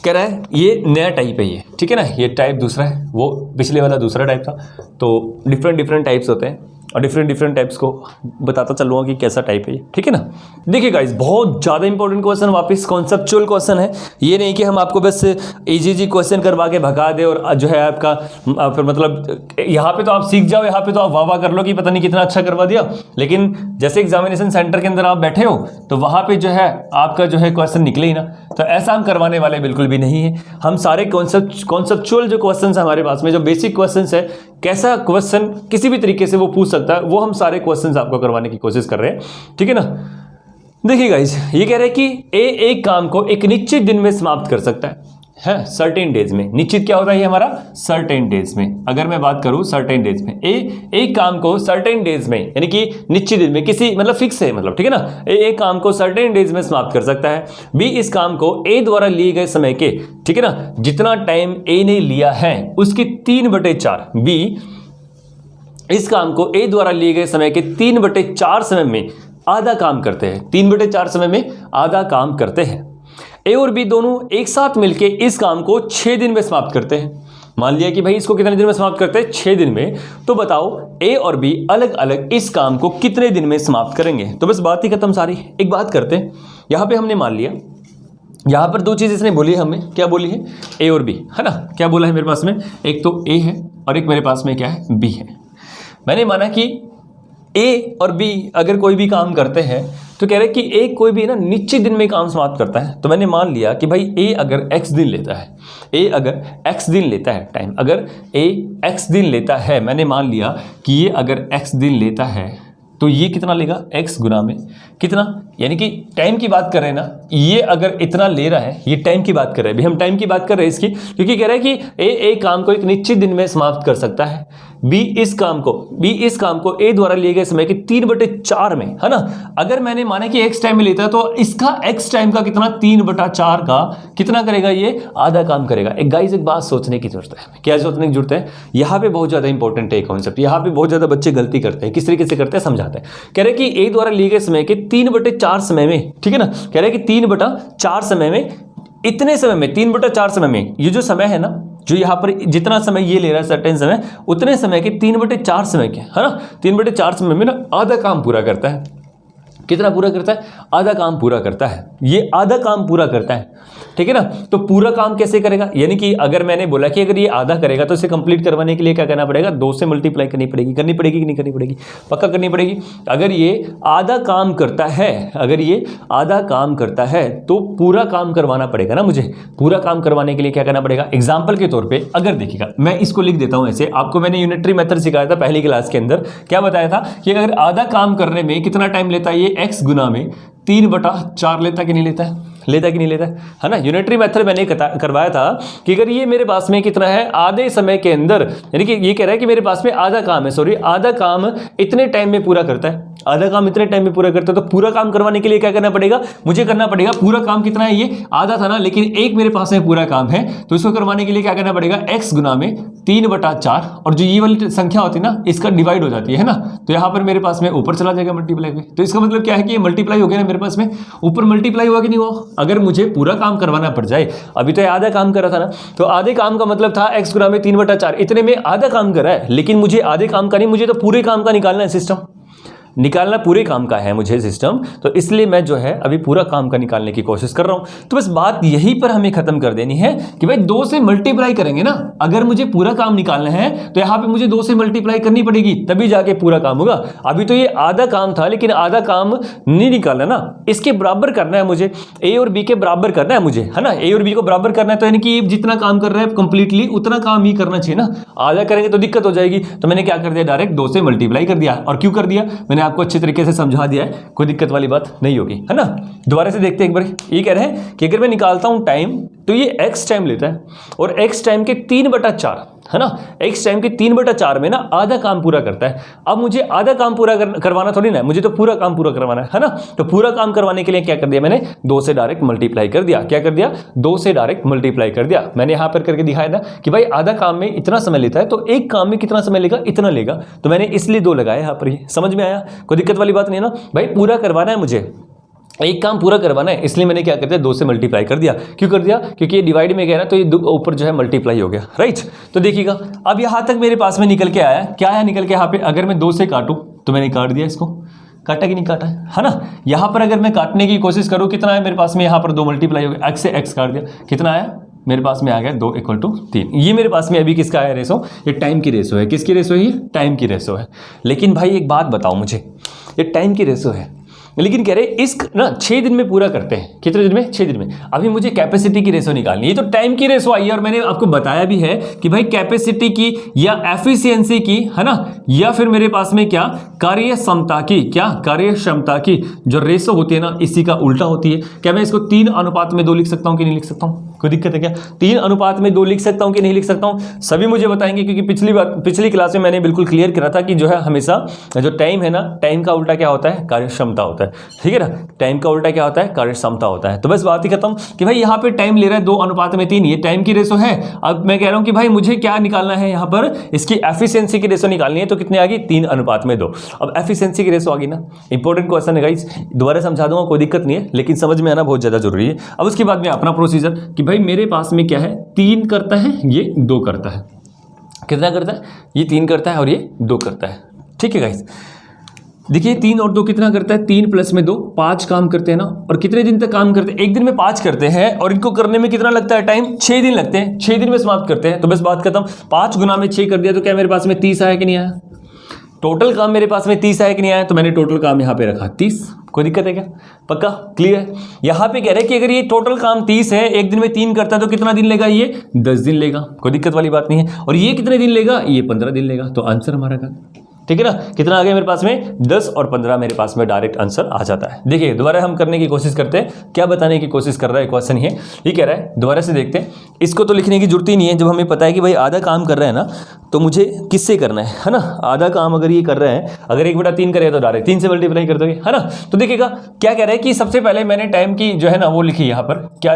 कह रहा है ये नया टाइप है, ये ठीक है ना, ये टाइप दूसरा है, वो पिछले वाला दूसरा टाइप था। तो डिफरेंट टाइप्स होते हैं, और डिफरेंट टाइप्स को बताता चलूँगा कि कैसा टाइप है ये, ठीक है ना। देखिए गाइस बहुत ज़्यादा इंपॉर्टेंट क्वेश्चन, वापस कॉन्सेप्चुअल क्वेश्चन है। ये नहीं कि हम आपको बस इजी क्वेश्चन करवा के भगा दे और जो है आपका फिर मतलब यहाँ पे तो आप सीख जाओ, यहाँ पे तो आप वाह कर लो कि पता नहीं कितना अच्छा करवा दिया, लेकिन जैसे एग्जामिनेशन सेंटर के अंदर आप बैठे हो तो वहाँ पर जो है आपका जो है क्वेश्चन निकले ही ना। तो ऐसा हम करवाने वाले बिल्कुल भी नहीं है। हम सारे कॉन्सेप्चुअल जो क्वेश्चन है हमारे पास में, जो बेसिक क्वेश्चन है, कैसा क्वेश्चन किसी भी तरीके से वो पूछ सकता है, वो हम सारे क्वेश्चंस आपको करवाने की कोशिश कर रहे हैं, ठीक है ना। देखिए गाइस ये कह रहे हैं कि ए एक काम को एक निश्चित दिन में समाप्त कर सकता है। है सर्टेन डेज में। निश्चित क्या होता है ये हमारा सर्टेन डेज में। अगर मैं बात करूं सर्टेन डेज में, एक काम को सर्टेन डेज में यानी कि निश्चित दिन में, किसी मतलब फिक्स है मतलब, ठीक है ना, एक काम को सर्टेन डेज में समाप्त कर सकता है। बी इस काम को ए द्वारा लिए गए समय के, ठीक है ना, जितना टाइम ए ने लिया है उसके 3/4, बी इस काम को ए द्वारा लिए गए समय के 3/4 समय में आधा काम करते हैं। 3/4 समय में आधा काम करते हैं। ए और बी दोनों एक साथ मिलके इस काम को 6 दिन में समाप्त करते हैं। मान लिया कि भाई इसको कितने दिन में समाप्त करते हैं, 6 दिन में। तो बताओ ए और बी अलग अलग इस काम को कितने दिन में समाप्त करेंगे। तो बस बात ही खत्म सारी। एक बात करते हैं, यहां पे हमने मान लिया, यहां पर दो चीज इसने बोली है, हमें क्या बोली है, ए और बी, है ना। क्या बोला है मेरे पास में, एक तो ए है और एक मेरे पास में क्या है, बी है। मैंने माना कि ए और बी अगर कोई भी काम करते हैं तो कह रहे कि ए कोई भी ना निश्चित दिन में काम समाप्त करता है। तो मैंने मान लिया कि भाई ए अगर x दिन लेता है, ए अगर x दिन लेता है टाइम, अगर ए x दिन लेता है, मैंने मान लिया कि ये अगर x दिन लेता है तो ये कितना लेगा, x गुना में कितना, यानी कि टाइम की बात कर रहे हैं ना, ये अगर इतना ले रहा है, ये टाइम की बात कर रहे हैं, अभी हम टाइम की बात कर रहे हैं इसकी, क्योंकि कह रहा है कि ए काम को एक निश्चित दिन में समाप्त कर सकता है। बी इस काम को ए द्वारा लिए गए समय के 3/4 में, है ना। अगर मैंने माना कि x टाइम में लेता है तो इसका x टाइम का कितना, 3/4 का कितना करेगा, ये आधा काम करेगा। एक गाइस एक बात सोचने की जरूरत है। क्या सोचने की जरूरत है, यहाँ पे बहुत ज्यादा इंपॉर्टेंट है कॉन्सेप्ट। यहाँ पे बहुत ज्यादा बच्चे गलती करते हैं। किस तरीके से करते हैं समझाते हैं। कह रहे कि ए द्वारा लिए गए समय के 3/4 समय में, ठीक है ना, कह रहे कि 3/4 समय में, इतने समय में 3/4 समय में, ये जो समय है ना, जो यहाँ पर जितना समय ये ले रहा है सर्टेन समय, उतने समय के 3/4 समय के, है ना, 3/4 समय में ना आधा काम पूरा करता है। कितना पूरा करता है, आधा काम पूरा करता है। ये आधा काम पूरा करता है, ठीक है ना। तो पूरा काम कैसे करेगा, यानी कि अगर मैंने बोला कि अगर ये आधा करेगा तो इसे कंप्लीट करवाने के लिए क्या करना पड़ेगा, 2 से मल्टीप्लाई करनी पड़ेगी कि नहीं करनी पड़ेगी, पक्का करनी पड़ेगी। अगर ये आधा काम करता है, अगर ये आधा काम करता है तो पूरा काम करवाना पड़ेगा ना मुझे। पूरा काम करवाने के लिए क्या करना पड़ेगा, एग्जाम्पल के तौर पर अगर देखिएगा, मैं इसको लिख देता हूं ऐसे। आपको मैंने यूनिटरी मेथड सिखाया था पहली क्लास के अंदर। क्या बताया था कि अगर आधा काम करने में कितना टाइम लेता है, ये x गुना में 3/4 लेता कि नहीं लेता है ना। यूनिटरी मेथड मैंने करवाया था कि अगर ये मेरे पास में कितना है, आधे समय के अंदर, यानी कि ये कह रहा है कि मेरे पास में आधा काम है, सॉरी आधा काम इतने टाइम में पूरा करता है, आधा काम इतने टाइम में पूरा करता है। तो पूरा काम करवाने के लिए क्या करना पड़ेगा, मुझे करना पड़ेगा, पूरा काम कितना है, ये आधा था ना, लेकिन एक मेरे पास में पूरा काम है, तो इसको करवाने के लिए क्या करना पड़ेगा, x गुना में 3/4, और जो ये वाली संख्या होती है ना, इसका डिवाइड हो जाती है ना, तो यहाँ पर मेरे पास में ऊपर चला जाएगा मल्टीप्लाई में। तो इसका मतलब क्या है कि ये मल्टीप्लाई हो गया ना मेरे पास में, ऊपर मल्टीप्लाई हुआ कि नहीं हुआ। अगर मुझे पूरा काम करवाना पड़ जाए, अभी तो आधा काम कर रहा था ना, तो आधे काम का मतलब था x गुना में 3/4, इतने में आधा काम कर रहा है, लेकिन मुझे आधे काम का नहीं, मुझे तो पूरे काम का निकालना है, सिस्टम निकालना पूरे काम का है मुझे सिस्टम। तो इसलिए मैं जो है अभी पूरा काम का निकालने की कोशिश कर रहा हूं। तो बस बात यहीं पर हमें खत्म कर देनी है कि भाई 2 से मल्टीप्लाई करेंगे ना, अगर मुझे पूरा काम निकालना है तो यहां पे मुझे 2 से मल्टीप्लाई करनी पड़ेगी, तभी जाके पूरा काम होगा। अभी तो ये आधा काम था, लेकिन आधा काम नहीं निकालना ना, इसके बराबर करना है मुझे, ए और बी के बराबर करना है मुझे, है ना। ए और बी को बराबर करना है, तो यानी कि जितना काम कर रहा है कंप्लीटली उतना काम ही करना चाहिए ना। आधा करेंगे तो दिक्कत हो जाएगी। तो मैंने क्या कर दिया, डायरेक्ट 2 से मल्टीप्लाई कर दिया। और क्यों कर दिया, मैंने आपको अच्छे तरीके से समझा दिया है, कोई दिक्कत वाली बात नहीं होगी, है ना। दोबारा से देखते हैं एक बार। ये कह रहे हैं कि अगर मैं निकालता हूं टाइम, तो ये x टाइम लेता है और x टाइम के 3/4, है ना, x टाइम के 3/4 में ना आधा काम पूरा करता है। अब मुझे आधा काम पूरा करवाना थोड़ी ना, मुझे तो पूरा काम पूरा करवाना है ना। तो पूरा काम करवाने के लिए क्या कर दिया मैंने, 2 से डायरेक्ट मल्टीप्लाई कर दिया। क्या कर दिया, 2 से डायरेक्ट मल्टीप्लाई कर दिया। मैंने यहां पर करके दिखाया था कि भाई आधा काम में इतना समय लेता है, तो एक काम में कितना समय लेगा, इतना लेगा। तो मैंने इसलिए 2 लगाया यहां पर। समझ में आया, कोई दिक्कत वाली बात नहीं है ना भाई। पूरा करवाना है मुझे, एक काम पूरा करवाना है, इसलिए मैंने क्या कर दिया, 2 से मल्टीप्लाई कर दिया। क्यों कर दिया, क्योंकि ये डिवाइड में गया ना, तो ये ऊपर जो है मल्टीप्लाई हो गया, राइट। तो देखिएगा अब यहां तक मेरे पास में निकल के आया, क्या आया निकल के यहाँ पे, अगर मैं 2 से काटूं तो मैंने काट दिया, इसको काटा कि नहीं काटा है ना। यहां पर अगर मैं काटने की कोशिश करूं, कितना है मेरे पास में, यहां पर 2 मल्टीप्लाई हो गया, x से x काट दिया, कितना आया मेरे पास में आ गया 2 = 3। ये मेरे पास में अभी किसका है रेशो, ये टाइम की रेशो है। किसकी रेशो है, ये टाइम की रेशो है। लेकिन भाई एक बात बताओ मुझे, ये टाइम की रेशो है, लेकिन कह रहे इस ना 6 दिन में पूरा करते हैं। कितने दिन में, 6 दिन में। अभी मुझे कैपेसिटी की रेशो निकालनी है, ये तो टाइम की रेशो आई है, और मैंने आपको बताया भी है कि भाई कैपेसिटी की या एफिशिएंसी की, है ना, या फिर मेरे पास में क्या, कार्य क्षमता की, क्या कार्य क्षमता की जो रेशो होती है ना, इसी का उल्टा होती है। क्या मैं इसको 3:2 में लिख सकता हूं कि नहीं लिख सकता हूं, कोई दिक्कत है क्या? 3:2 लिख सकता हूँ कि नहीं लिख सकता हूँ? सभी मुझे बताएंगे, क्योंकि पिछली क्लास में मैंने बिल्कुल क्लियर करा था कि जो है हमेशा जो टाइम है ना, टाइम का उल्टा क्या होता है? कार्यक्षमता होता है। ठीक है ना, टाइम का उल्टा क्या होता है? कार्यक्षमता होता है। तो बस बात ही खत्म कि भाई यहाँ पे टाइम ले रहा है 2:3, ये टाइम की रेशो है। अब मैं कह रहा हूँ कि भाई मुझे क्या निकालना है यहाँ पर, इसकी एफिशिएंसी की रेशो निकालनी है। तो कितने आ गई? 3:2। अब एफिशिएंसी की रेशो आ गई ना, इंपॉर्टेंट क्वेश्चन है गाइस, दोबारा समझा दूंगा, कोई दिक्कत नहीं है, लेकिन समझ में आना बहुत ज्यादा जरूरी है। अब उसके बाद में अपना प्रोसीजर कि भाई मेरे पास में क्या है, 3 करता है, ये 2 करता है। कितना करता है? ये 3 करता है और ये 2 करता है। ठीक है गाइस, देखिए 3 और 2 कितना करता है? 3 प्लस में 2, 5 काम करते हैं ना। और कितने दिन तक काम करते हैं? एक दिन में 5 करते हैं, और इनको करने में कितना लगता है टाइम? 6 दिन लगते हैं। 6 दिन में समाप्त करते हैं। तो बस बात खत्म। 5 गुना में 6 कर दिया तो क्या मेरे पास में 30 आया कि नहीं आया? टोटल काम मेरे पास में 30 आया कि नहीं आया? तो मैंने टोटल काम यहाँ पे रखा 30। कोई दिक्कत है क्या? पक्का क्लियर है? यहाँ पे कह रहे हैं कि अगर ये टोटल काम 30 है, एक दिन में 3 करता है, तो कितना दिन लेगा? ये 10 दिन लेगा। कोई दिक्कत वाली बात नहीं है। और ये कितने दिन लेगा? ये 15 दिन लेगा। तो आंसर हमारा क्या? ठीक है ना, कितना आ गया मेरे पास में? 10 और 15 मेरे पास में डायरेक्ट आंसर आ जाता है। देखिए दोबारा हम करने की कोशिश करते हैं, क्या बताने की कोशिश कर रहा है क्वेश्चन ये कह रहा है, दोबारा से देखते हैं। इसको तो लिखने की जरूरत ही नहीं है, जब हमें पता है कि भाई आधा काम कर रहे हैं ना, तो मुझे किससे करना है ना? आधा काम अगर ये कर रहे हैं, अगर 1/3 करे तो डायरेक्ट 3 से मल्टीप्लाई कर दोगे, है ना? तो देखिएगा क्या कह रहा है कि सबसे पहले मैंने टाइम की जो है ना वो लिखी यहाँ पर, क्या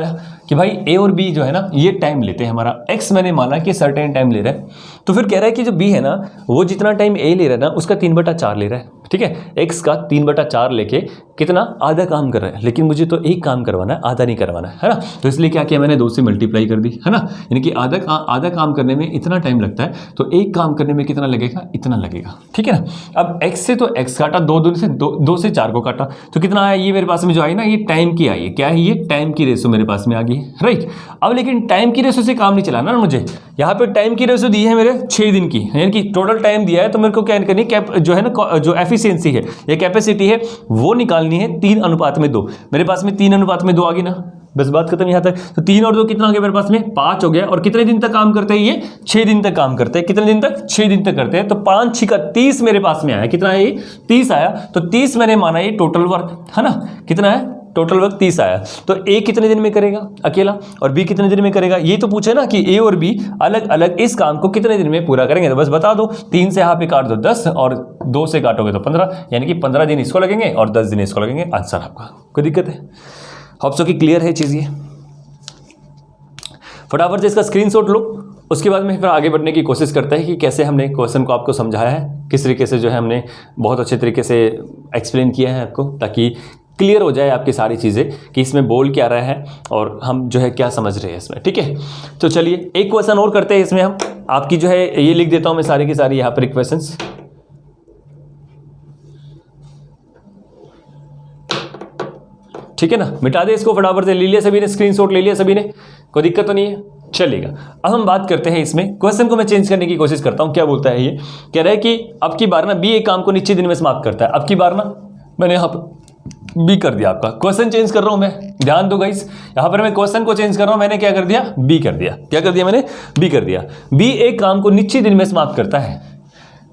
कि भाई ए और बी जो है ना ये टाइम लेते हैं। हमारा एक्स मैंने माना कि सर्टेन टाइम ले रहा है, तो फिर कह रहा है कि जो बी है ना वो जितना टाइम ए ले रहा है ना उसका 3/4 ले रहा है। ठीक है, एक्स का 3/4 लेके कितना? आधा काम कर रहा है, लेकिन मुझे तो एक काम करवाना है, आधा नहीं करवाना है ना? तो इसलिए क्या किया मैंने? 2 से मल्टीप्लाई कर दी, है ना? यानी कि आधा काम करने में इतना टाइम लगता है, तो एक काम करने में कितना लगेगा? इतना लगेगा। ठीक है ना? अब x से तो x काटा, 2 से 4 को काटा, तो कितना आया? ये मेरे पास में जो आई ना ये टाइम की आई है। क्या है? ये टाइम की रेशो मेरे पास में आ गई, राइट? अब लेकिन टाइम की रेशो से काम नहीं चलाना ना मुझे। यहाँ पे टाइम की रेशो दी है मेरे 6 दिन की, यानी कि टोटल टाइम दिया है, तो मेरे को क्या करनी है? जो है ना जो एफिशिएंसी है या कैपेसिटी है वो निकालनी है 3:2। मेरे पास में 3:2 आ गई ना, बस बात खत्म यहाँ तक। तो 3 और 2 कितना हो गया मेरे पास में? 5 हो गया। और कितने दिन तक काम करते हैं ये? 6 दिन तक काम करते हैं। कितने दिन तक? 6 दिन तक करते हैं। तो 5 6 का 30 मेरे पास में आया। कितना है ये? 30 आया। तो 30 मैंने माना ये टोटल वर्क, है ना? कितना है? टोटल वर्क 30 आया। तो ए कितने दिन में करेगा अकेला, और बी कितने दिन में करेगा? ये तो पूछे ना कि ए और बी अलग अलग इस काम को कितने दिन में पूरा करेंगे। तो बस बता दो, 3 से यहाँ पे काट दो 10 और 2 से काटोगे तो 15, यानी कि 15 दिन इसको लगेंगे और 10 दिन इसको लगेंगे। आंसर आपका। कोई दिक्कत है? होप सो कि क्लियर है चीज़ ये। फटाफट से इसका स्क्रीनशॉट लो, उसके बाद में फिर आगे बढ़ने की कोशिश करते हैं कि कैसे हमने क्वेश्चन को आपको समझाया है, किस तरीके से जो है हमने बहुत अच्छे तरीके से एक्सप्लेन किया है आपको, ताकि क्लियर हो जाए आपकी सारी चीज़ें कि इसमें बोल क्या रहा है और हम जो है क्या समझ रहे हैं इसमें। ठीक है, तो चलिए एक क्वेश्चन और करते हैं इसमें हम। आपकी जो है ये लिख देता हूँ मैं सारी की सारी यहाँ पर क्वेश्चंस। ठीक है ना, मिटा दे इसको फटाफट से। ले लिया सभी ने स्क्रीनशॉट? ले लिया सभी ने? कोई दिक्कत तो नहीं है? चलेगा। अब हम बात करते हैं इसमें, क्वेश्चन को मैं चेंज करने की कोशिश करता हूं। क्या बोलता है ये? कह रहा है कि अब की बार ना बी एक काम को निश्चित दिन में समाप्त करता है। अब की बार ना मैंने यहाँ पर बी कर दिया, आपका क्वेश्चन चेंज कर रहा हूं मैं, ध्यान दो गाइस। यहाँ पर मैं क्वेश्चन को चेंज कर रहा हूं, मैंने क्या कर दिया? बी कर दिया। क्या कर दिया मैंने? बी कर दिया। बी एक काम को निश्चित दिन में समाप्त करता है।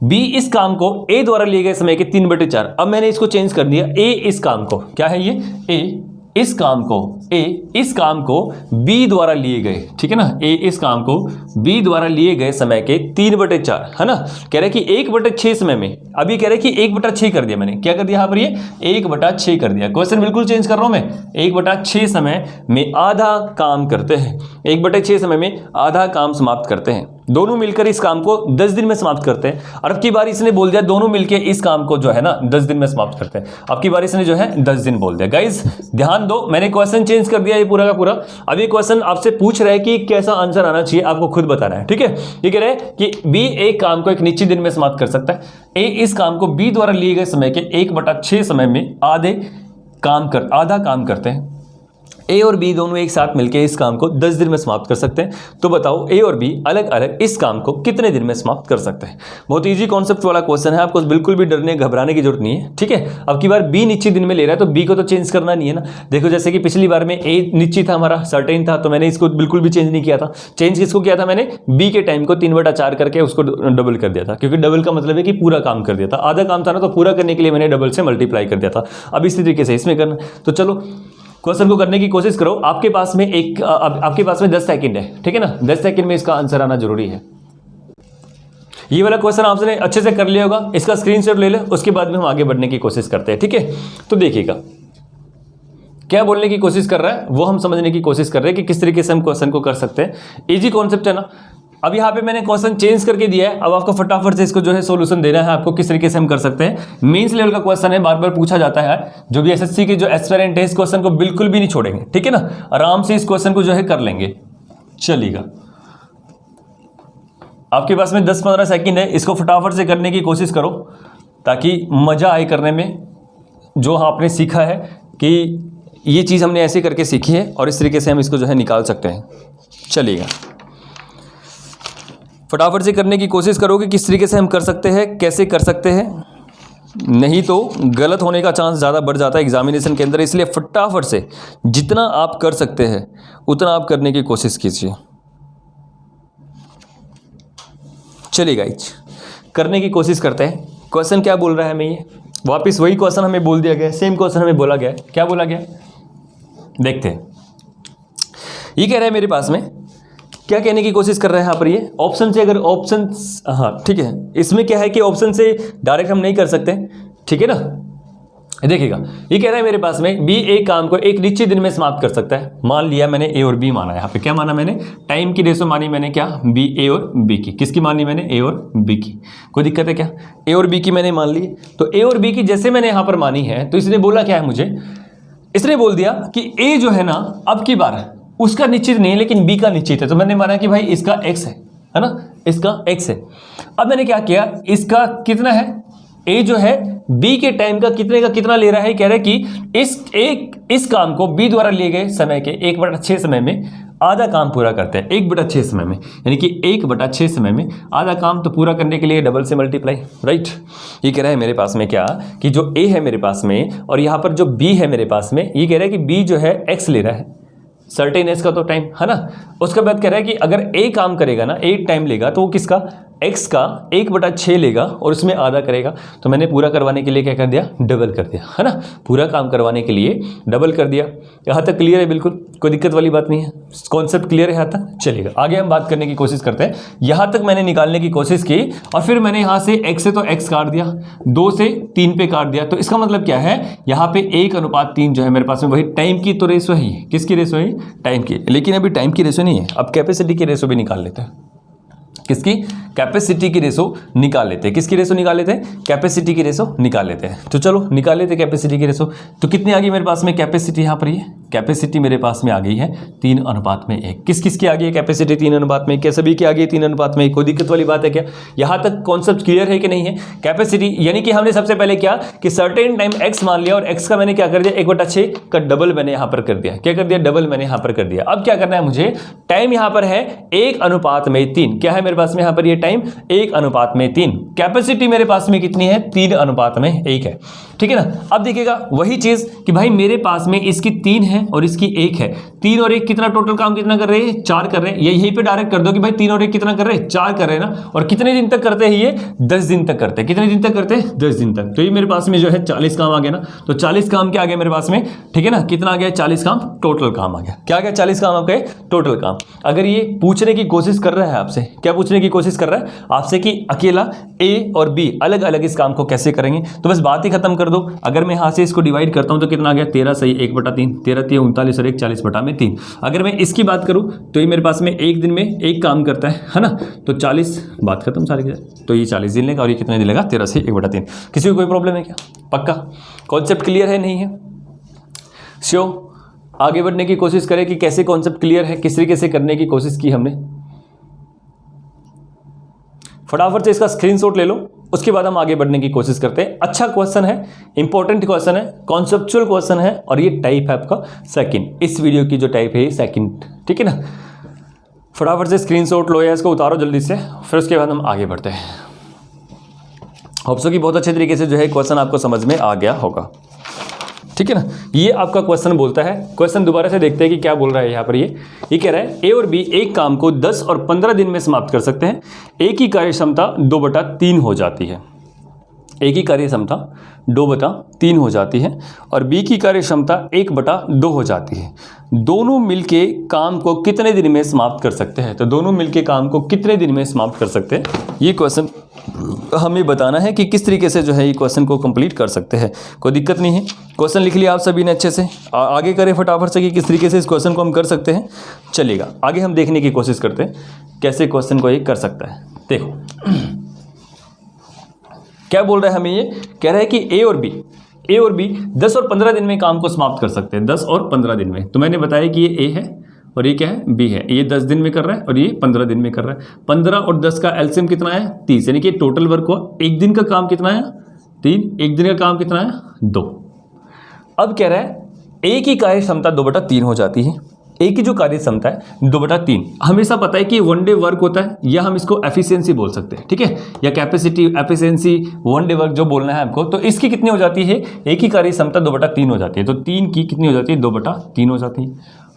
बी इस काम को ए द्वारा लिए गए समय के 3/4। अब मैंने इसको चेंज कर दिया, ए इस काम को, क्या है ये? ए इस काम को, ए इस काम को बी द्वारा लिए गए, ठीक है ना? ए इस काम को बी द्वारा लिए गए समय के 3/4, है ना? कह रहे कि 1/6 समय में, अभी कह रहे कि 1/6 कर दिया मैंने। क्या कर दिया यहाँ पर? ये 1/6 कर दिया। क्वेश्चन बिल्कुल चेंज कर रहा हूं मैं। 1/6 समय में आधा काम करते हैं, 1/6 समय में आधा काम समाप्त करते हैं। दोनों मिलकर इस काम को 10 दिन में समाप्त करते हैं। और अब की बार इसने बोल दिया दोनों मिलकर इस काम को जो है ना 10 दिन में समाप्त करते हैं। अब की बार इसने जो है 10 दिन बोल दिया। गाइस ध्यान दो, मैंने क्वेश्चन चेंज कर दिया ये पूरा का पूरा। अब ये क्वेश्चन आपसे पूछ रहा है कि कैसा आंसर आना चाहिए, आपको खुद बताना है। ठीक है, ये कह रहे हैं कि बी एक काम को एक निश्चित दिन में समाप्त कर सकता है। ए इस काम को बी द्वारा लिए गए समय के 1/6 समय में आधा काम करते हैं। ए और बी दोनों एक साथ मिलकर इस काम को 10 दिन में समाप्त कर सकते हैं। तो बताओ ए और बी अलग अलग इस काम को कितने दिन में समाप्त कर सकते हैं। बहुत इजी कॉन्सेप्ट वाला क्वेश्चन है, आपको बिल्कुल भी डरने घबराने की जरूरत नहीं है। ठीक है, अब की बार बी निश्चित दिन में ले रहा है तो बी को तो चेंज करना नहीं है ना। देखो जैसे कि पिछली बार में ए निश्चित था, हमारा सर्टेन था, तो मैंने इसको बिल्कुल भी चेंज नहीं किया था। चेंज किसको किया था मैंने? बी के टाइम को 3/4 करके उसको डबल कर दिया था, क्योंकि डबल का मतलब है कि पूरा काम कर दिया था। आधा काम था ना, तो पूरा करने के लिए मैंने डबल से मल्टीप्लाई कर दिया था। अब इसी तरीके से इसमें करना। तो चलो क्वेश्चन को करने की कोशिश करो। आपके पास में 10 सेकंड है, ठीक है ना। 10 सेकंड में इसका आंसर आना जरूरी है। ये वाला क्वेश्चन आपने अच्छे से कर लिया होगा, इसका स्क्रीनशॉट ले लो, उसके बाद में हम आगे बढ़ने की कोशिश करते हैं, ठीक है। तो देखिएगा क्या बोलने की कोशिश कर रहा है वो हम समझने की कोशिश कर रहे हैं कि किस तरीके से हम क्वेश्चन को कर सकते हैं। इजी कॉन्सेप्ट है ना। अब यहाँ पे मैंने क्वेश्चन चेंज करके दिया है, अब आपको फटाफट से इसको जो है सोल्यूशन देना है आपको, किस तरीके से हम कर सकते हैं। मेंस लेवल का क्वेश्चन है, बार बार पूछा जाता है। जो भी एसएससी के जो एस्पिरेंट है इस क्वेश्चन को बिल्कुल भी नहीं छोड़ेंगे, ठीक है ना। आराम से इस क्वेश्चन को जो है कर लेंगे। चलिएगा, आपके पास में 10-15 सेकंड है, इसको फटाफट से करने की कोशिश करो ताकि मज़ा आए करने में। जो आपने सीखा है कि ये चीज़ हमने ऐसे करके सीखी है और इस तरीके से हम इसको जो है निकाल सकते हैं। चलिएगा, फटाफट से करने की कोशिश करो कि किस तरीके से हम कर सकते हैं, कैसे कर सकते हैं, नहीं तो गलत होने का चांस ज़्यादा बढ़ जाता है एग्जामिनेशन के अंदर। इसलिए फटाफट से जितना आप कर सकते हैं उतना आप करने की कोशिश कीजिए। चलिए गाइज, करने की कोशिश करते हैं। क्वेश्चन क्या बोल रहा है हमें, ये वापस वही क्वेश्चन हमें बोल दिया गया है, सेम क्वेश्चन हमें बोला गया है। क्या बोला गया है देखते हैं। ये कह रहा है मेरे पास में, क्या कहने की कोशिश कर रहा है यहाँ पर, ये ऑप्शन से, अगर ऑप्शन, हाँ ठीक है, इसमें क्या है कि ऑप्शन से डायरेक्ट हम नहीं कर सकते, ठीक है ना। देखिएगा, ये कह रहा है मेरे पास में बी एक काम को एक निश्चित दिन में समाप्त कर सकता है। मान लिया मैंने ए और बी माना, यहाँ पे क्या माना मैंने, टाइम की रेशो मानी मैंने, क्या बी ए और बी की। किसकी मानी मैंने, ए और बी की। कोई दिक्कत है क्या, ए और बी की मैंने मान ली। तो ए और बी की जैसे मैंने यहाँ पर मानी है, तो इसने बोला क्या है मुझे, इसने बोल दिया कि ए जो है ना अब की बार उसका निश्चित नहीं है लेकिन बी का निश्चित है। तो मैंने माना कि भाई इसका एक्स है ना, इसका एक्स है। अब मैंने क्या किया, इसका कितना है, ए जो है बी के टाइम का कितने का कितना ले रहा है, कह रहा है कि इस काम को बी द्वारा लिए गए समय के 1/6 समय में आधा काम पूरा करते हैं। 1/6 समय में, यानी कि 1/6 समय में आधा काम तो पूरा करने के लिए डबल से मल्टीप्लाई, राइट। ये कह रहा है मेरे पास में क्या, कि जो ए है मेरे पास में और यहाँ पर जो बी है मेरे पास में, ये कह रहा है कि बी जो है एक्स ले रहा है, सर्टेन एज का तो टाइम है ना। उसके बाद कह रहा है कि अगर ए काम करेगा ना, ए टाइम लेगा, तो वो किसका, एक्स का 1/6 लेगा और उसमें आधा करेगा। तो मैंने पूरा करवाने के लिए क्या कर दिया, डबल कर दिया, है ना। पूरा काम करवाने के लिए डबल कर दिया। यहाँ तक क्लियर है, बिल्कुल कोई दिक्कत वाली बात नहीं है, कॉन्सेप्ट क्लियर है यहाँ तक। चलिएगा, आगे हम बात करने की कोशिश करते हैं। यहाँ तक मैंने निकालने की कोशिश की और फिर मैंने यहाँ से एक्स से तो एक्स काट दिया, 2 से 3 पे काट दिया। तो इसका मतलब क्या है, यहाँ पे 1:3 जो है मेरे पास में, वही टाइम की तो रेशो है। किसकी रेशो है, टाइम की। लेकिन अभी टाइम की रेशो नहीं है, अब कैपेसिटी की रेशो भी निकाल लेते हैं। किसकी, कैपेसिटी की रेशो निकाल लेते हैं। किसकी रेशो निकाल लेते हैं, कैपेसिटी की रेशो निकाल लेते हैं। तो चलो निकाल लेते हैं कैपेसिटी की रेशो। तो कितनी आ गई मेरे पास में कैपेसिटी, यहाँ पर ये कैपेसिटी मेरे पास में आ गई है 3:1। किस किस की आ गई है कैपेसिटी 3:1? क्या सभी की आ गई 3:1? कोई दिक्कत वाली बात है क्या, यहाँ तक कॉन्सेप्ट क्लियर है कि नहीं है। कैपेसिटी यानी कि हमने सबसे पहले क्या कि सर्टेन टाइम एक्स मान लिया और एक्स का मैंने क्या कर दिया, 1/6 का डबल मैंने यहाँ पर कर दिया। क्या कर दिया, डबल मैंने यहाँ पर कर दिया। अब क्या करना है मुझे, टाइम यहाँ पर है 1:3। क्या है मेरे पास में यहाँ पर ये टाइम 1:3। कैपेसिटी मेरे पास में कितनी है, 3:1 है, ठीक है ना। अब देखिएगा वही चीज कि भाई मेरे पास में इसकी 3 है और इसकी 1 है। 3 और 1 कितना, टोटल काम कितना कर रहे हैं, 4 कर रहे हैं। यहीं पे डायरेक्ट कर दो कि भाई 3 और 1 कितना कर रहे हैं, 4 कर रहे हैं ना। और कितने दिन तक करते हैं ये, 10 दिन तक करते हैं। कितने दिन तक करते हैं, 10 दिन तक। तो ये मेरे पास में जो है 40 काम आ गया ना। तो 40 काम क्या आ गया मेरे पास में, ठीक है ना। कितना आ गया, 40 काम टोटल काम आ गया। क्या आ गया, 40 काम आपके टोटल काम। अगर ये पूछने की कोशिश कर रहा है आपसे, क्या पूछने की कोशिश कर रहा है आपसे कि अकेला ए और बी अलग अलग इस काम को कैसे करेंगे, तो बस बात ही खत्म कर दो। अगर मैं यहाँ से इसको डिवाइड करता हूँ तो कितना आ गया, 13 सही 1/3, 13 3 39 और 1 40/3। अगर मैं इसकी बात करूँ तो ये मेरे पास में एक दिन में एक काम करता है ना। तो 40, बात खत्म सारी। तो ये 40 दिन लेगा और ये कितने दिन लेगा, 13 से 1/3। किसी को कोई प्रॉब्लम है क्या, पक्का कॉन्सेप्ट क्लियर है, नहीं है, श्योर। आगे बढ़ने की कोशिश करें कि कैसे कॉन्सेप्ट क्लियर है, किस तरीके से करने की कोशिश की हमने। फटाफट से इसका स्क्रीनशॉट ले लो, उसके बाद हम आगे बढ़ने की कोशिश करते हैं। अच्छा क्वेश्चन है, इंपॉर्टेंट क्वेश्चन है, कॉन्सेप्चुअल क्वेश्चन है और ये टाइप है आपका सेकंड। इस वीडियो की जो टाइप है ये सेकंड, ठीक है ना। फटाफट से स्क्रीनशॉट लो या इसको उतारो जल्दी से, फिर उसके बाद हम आगे बढ़ते हैं। होप सो कि बहुत अच्छे तरीके से जो है क्वेश्चन आपको समझ में आ गया होगा, ठीक है ना। ये आपका क्वेश्चन बोलता है, क्वेश्चन दोबारा से देखते हैं कि क्या बोल रहा है यहाँ पर। ये कह रहा है ए और बी एक काम को 10 और 15 दिन में समाप्त कर सकते हैं। ए की कार्य क्षमता 2/3 हो जाती है। ए की कार्य क्षमता 2/3 हो जाती है और बी की कार्य क्षमता 1/2 हो जाती है। दोनों मिलके काम को कितने दिन में समाप्त कर सकते हैं? तो दोनों मिलके काम को कितने दिन में समाप्त कर सकते हैं, ये क्वेश्चन हमें बताना है कि किस तरीके से जो है ये क्वेश्चन को कंप्लीट कर सकते हैं। कोई दिक्कत नहीं है, क्वेश्चन लिख लिया आप सभी ने अच्छे से। आगे करें फटाफट से कि किस तरीके से इस क्वेश्चन को हम कर सकते हैं। चलिएगा आगे हम देखने की कोशिश करते हैं कैसे क्वेश्चन को ये कर सकता है। देखो क्या बोल रहा है हमें, ये कह रहा है कि ए और बी 10 और 15 दिन में काम को समाप्त कर सकते हैं, 10 और 15 दिन में। तो मैंने बताया कि ये ए है और ये क्या है, बी है। ये 10 दिन में कर रहा है और ये 15 दिन में कर रहा है। 15 और 10 का एलसीएम कितना है, 30, यानी कि टोटल वर्क हुआ। एक दिन का काम कितना है, 3, एक दिन का काम कितना है, 2। अब कह रहा है ए की कार्य क्षमता 2/3 हो जाती है। ए की जो कार्य क्षमता है 2/3, हमेशा पता है कि 1 डे वर्क होता है, या हम इसको एफिशिएंसी बोल सकते हैं, ठीक है, या कैपेसिटी, एफिशिएंसी, 1 डे वर्क जो बोलना है आपको। तो इसकी कितनी हो जाती है, ए की कार्य क्षमता 2/3 हो जाती है। तो 3 की कितनी हो जाती है, 2/3 हो जाती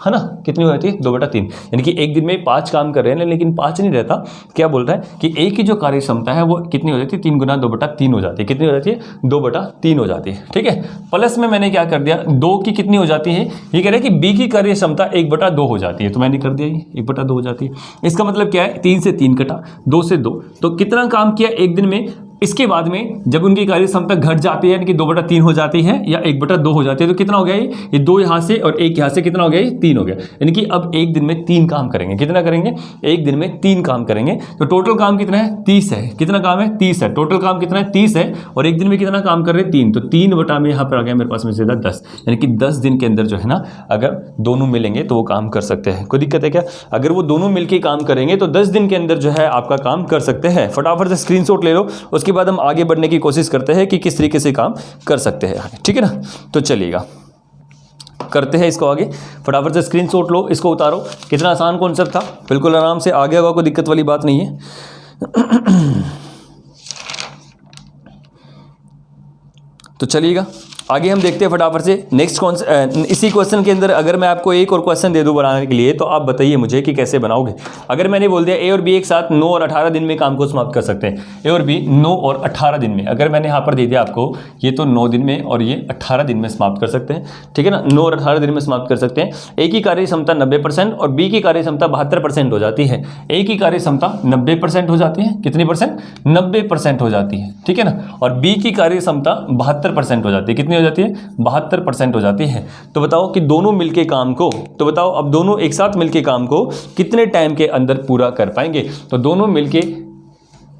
है ना। कितनी हो जाती है, 2/3, यानी कि एक दिन में 5 काम कर रहे हैं, लेकिन 5 नहीं रहता। क्या बोल रहा है कि ए की जो कार्य क्षमता है वो कितनी हो जाती है, 3 गुना 2/3 हो जाती है। कितनी हो जाती है, 2/3 हो जाती है, ठीक है। प्लस में मैंने क्या कर दिया, 2 की कितनी हो जाती है, ये कह रहा है कि बी की कार्य क्षमता 1/2 हो जाती है। तो मैंने कर दिया ये 1/2 हो जाती है। इसका मतलब क्या है, 3 से 3 कटा, 2 से 2, तो कितना काम किया एक दिन में। इसके बाद में जब उनकी कार्य क्षमता घट जाती है, यानी कि 2/3 हो जाती है या 1/2 हो जाती है, तो कितना हो गया ये 2 यहाँ से और 1 यहाँ से, कितना हो गया ये 3 हो गया। यानी कि अब एक दिन में 3 काम करेंगे। कितना करेंगे, एक दिन में 3 काम करेंगे। तो टोटल काम कितना है, 30 है। कितना काम है, 30 है। टोटल काम कितना है, 30 है। और एक दिन में कितना काम कर रहे हैं, 3। तो 3 बटा में यहाँ पर आ गया मेरे पास में सीधा 10, यानी कि 10 दिन के अंदर जो है ना, अगर दोनों मिलेंगे तो वो काम कर सकते हैं। कोई दिक्कत है क्या, अगर वो दोनों मिलकर काम करेंगे तो 10 दिन के अंदर जो है आपका काम कर सकते हैं। फटाफट से स्क्रीनशॉट ले लो, उसके बाद हम आगे बढ़ने की कोशिश करते हैं कि किस तरीके से काम कर सकते हैं, ठीक है ना। तो चलिएगा करते हैं इसको आगे। फटाफट से स्क्रीनशॉट लो, इसको उतारो। कितना आसान कॉन्सेप्ट था, बिल्कुल आराम से आ गया होगा, कोई दिक्कत वाली बात नहीं है। तो चलिएगा आगे हम देखते हैं फटाफट से नेक्स्ट इसी क्वेश्चन के अंदर अगर मैं आपको एक और क्वेश्चन दे दूं बनाने के लिए, तो आप बताइए मुझे कि कैसे बनाओगे। अगर मैंने बोल दिया ए और बी एक साथ 9 और 18 दिन में काम को समाप्त कर सकते हैं, ए और बी 9 और 18 दिन में, अगर मैंने यहाँ पर दे दिया आपको ये तो 9 दिन में और ये 18 दिन में समाप्त कर सकते हैं, ठीक है ना। 9 और 18 दिन में समाप्त कर सकते हैं। ए की कार्य क्षमता 90% और बी की कार्य क्षमता 72% हो जाती है। ए की कार्य क्षमता 90% हो जाती है, कितनी परसेंट, 90% हो जाती है, ठीक है ना। और बी की कार्य क्षमता 72% हो जाती है, कितनी हो जाती है, 72% हो जाती है। तो बताओ कि दोनों मिलके काम को, तो बताओ अब दोनों एक साथ मिलके काम को कितने टाइम के अंदर पूरा कर पाएंगे। तो दोनों मिलके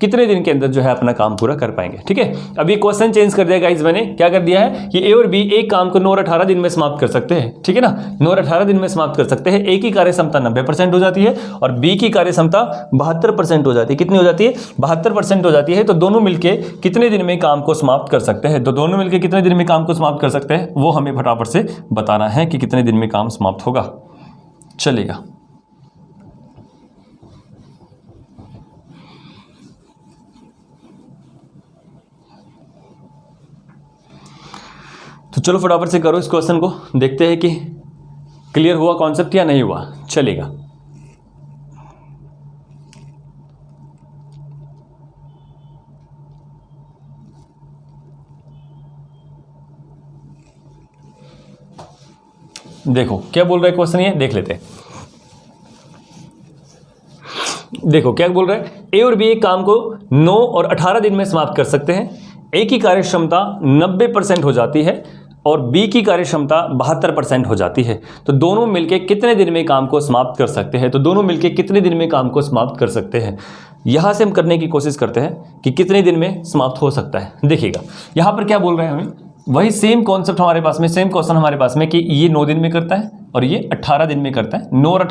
कितने दिन के अंदर जो है अपना काम पूरा कर पाएंगे, ठीक है। अब ये क्वेश्चन चेंज कर दिया गाइस, मैंने क्या कर दिया है कि ए और बी एक काम को 9 और 18 दिन में समाप्त कर सकते हैं, ठीक है ना। 9 और 18 दिन में समाप्त कर सकते हैं। ए की कार्य क्षमता 90% हो जाती है और बी की कार्य क्षमता 72% हो जाती है। कितनी हो जाती है, 72% हो जाती है। तो दोनों मिलके कितने दिन में काम को समाप्त कर सकते हैं, तो दोनों मिलके कितने दिन में काम को समाप्त कर सकते हैं वो हमें फटाफट से बताना है कि कितने दिन में काम समाप्त होगा। चलेगा तो चलो फटाफट से करो इस क्वेश्चन को, देखते हैं कि क्लियर हुआ कॉन्सेप्ट या नहीं हुआ। चलेगा देखो क्या बोल रहा है क्वेश्चन, ये देख लेते हैं। देखो क्या बोल रहा है, ए और बी एक काम को 9 और 18 दिन में समाप्त कर सकते हैं। ए की कार्य क्षमता 90% हो जाती है और बी की कार्य क्षमता 72% हो जाती है। तो दोनों मिलके कितने दिन में काम को समाप्त कर सकते हैं, तो दोनों मिलके कितने दिन में काम को समाप्त कर सकते हैं, यहां से हम करने की कोशिश करते हैं कि कितने दिन में समाप्त हो सकता है। देखिएगा यहां पर क्या बोल रहे हैं हमें, वही सेम कॉन्सेप्ट हमारे पास में, सेम क्वेश्चन हमारे पास में कि ये 9 दिन में करता है और ये 18 दिन में करता है। 9 और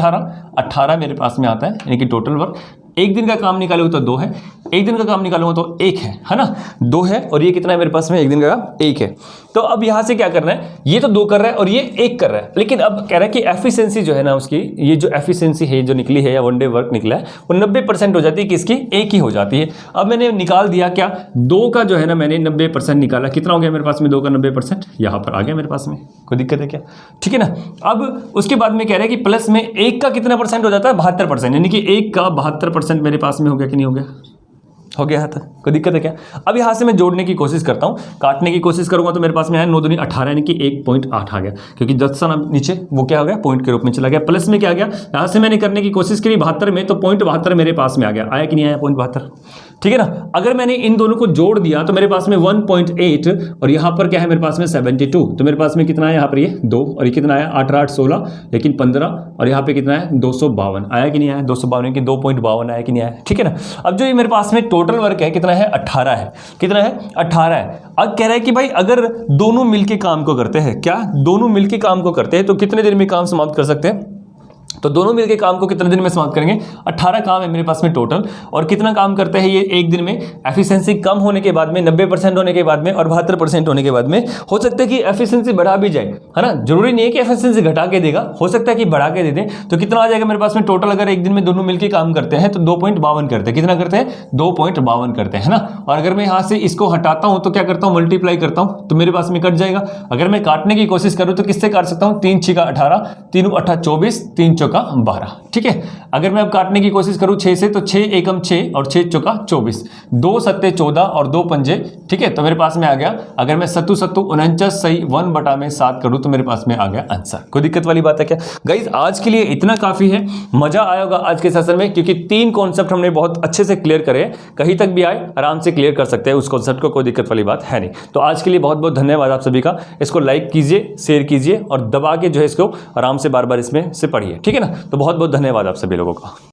18 मेरे पास में आता है, यानी कि टोटल वर्क। एक दिन का काम निकालोगे तो 2 है, एक दिन का काम निकालूंगा तो 1 है ना। 2 है और ये कितना है मेरे पास में, एक दिन का काम 1 है। तो अब यहां से क्या करना है, ये तो 2 कर रहा है और ये 1 कर रहा है, लेकिन अब कह रहा है कि एफिशिएंसी जो है ना उसकी, ये जो एफिशिएंसी है जो निकली है या 1 डे वर्क निकला है वो 90% हो जाती है, किसकी, 1 ही हो जाती है। अब मैंने निकाल दिया क्या, 2 का जो है ना मैंने 90% निकाला, कितना हो गया मेरे पास में 2 का 90%, यहाँ पर आ गया मेरे पास में, कोई दिक्कत है क्या, ठीक है ना। अब उसके बाद में कह रहा है कि प्लस में 1 का कितना परसेंट हो जाता है, 72%, यानी कि 1 का 72% मेरे पास में हो गया कि नहीं हो गया, हो गया यहाँ तक, कोई दिक्कत है क्या? अब यहाँ से मैं जोड़ने की कोशिश करता हूँ, काटने की कोशिश करूँगा तो मेरे पास में आया 9 दूनी 18 यानी कि 1.8 आ गया, क्योंकि 10 सा नीचे वो क्या हो गया, पॉइंट के रूप में चला गया। प्लस में क्या आ गया, यहाँ से मैंने करने की कोशिश करी 72 में, तो 0.72 मेरे पास में आ गया। आया कि नहीं आया 0.72? ठीक है ना। अगर मैंने इन दोनों को जोड़ दिया तो मेरे पास में 1.8 और यहाँ पर क्या है मेरे पास में 72, तो मेरे पास में कितना है यहाँ पर, ये 2 और ये कितना आया 8 8 16 लेकिन 15 और यहाँ पे कितना है 252। आया कि नहीं आया 252 की 2.52 आया कि नहीं आया? ठीक है ना। अब जो ये मेरे पास में टोटल वर्क है कितना है, 18 है। कितना है, 18 है। अब कह रहा है कि भाई अगर दोनों मिलके काम को करते हैं, क्या दोनों मिलके काम को करते हैं तो कितने दिन में काम समाप्त कर सकते हैं? तो दोनों मिलके काम को कितने दिन में समाप्त करेंगे? 18 काम है मेरे पास में टोटल। और कितना काम करते हैं ये एक दिन में? एफिशिएंसी कम होने के बाद में, 90% होने के बाद में और 72% होने के बाद में, हो सकता है कि एफिशिएंसी बढ़ा भी जाए, है ना। जरूरी नहीं है कि एफिशिएंसी घटा के देगा, हो सकता है कि बढ़ा के दे दे। तो कितना आ जाएगा मेरे पास में टोटल? अगर एक दिन में दोनों मिलकर काम करते हैं तो 2.52 करते हैं। कितना करते हैं? 2.52 करते हैं, है ना। और अगर मैं यहाँ से इसको हटाता हूँ तो क्या करता हूँ, मल्टीप्लाई करता हूँ तो मेरे पास में कट जाएगा। अगर मैं काटने की कोशिश करूँ तो किससे काट सकता हूँ? 3 6 18, 3 8 24, 3 चौका 12। ठीक है। अगर मैं अब काटने की कोशिश करूं 6 से तो 6 एकम 6 और 6 चौका 24, 2 सत्ते 14 और 2 पंजे, ठीक है, तो मेरे पास में आ गया। अगर मैं सत्तू सत्तू 49 सही 1/7 करूं तो मेरे पास में आ गया आंसर। कोई दिक्कत वाली बात है क्या गाइज? आज के लिए इतना काफी है। मजा आया होगा आज के सेशन में, क्योंकि 3 कॉन्सेप्ट हमने बहुत अच्छे से क्लियर करे। कहीं तक भी आए आराम से क्लियर कर सकते हैं उस कॉन्सेप्ट को, कोई दिक्कत वाली बात है नहीं। तो आज के लिए बहुत बहुत धन्यवाद आप सभी का। इसको लाइक कीजिए, शेयर कीजिए और दबा के जो है इसको आराम से बार बार इसमें से पढ़िए। ठीक है ना। तो बहुत बहुत धन्यवाद आप सभी लोगों का।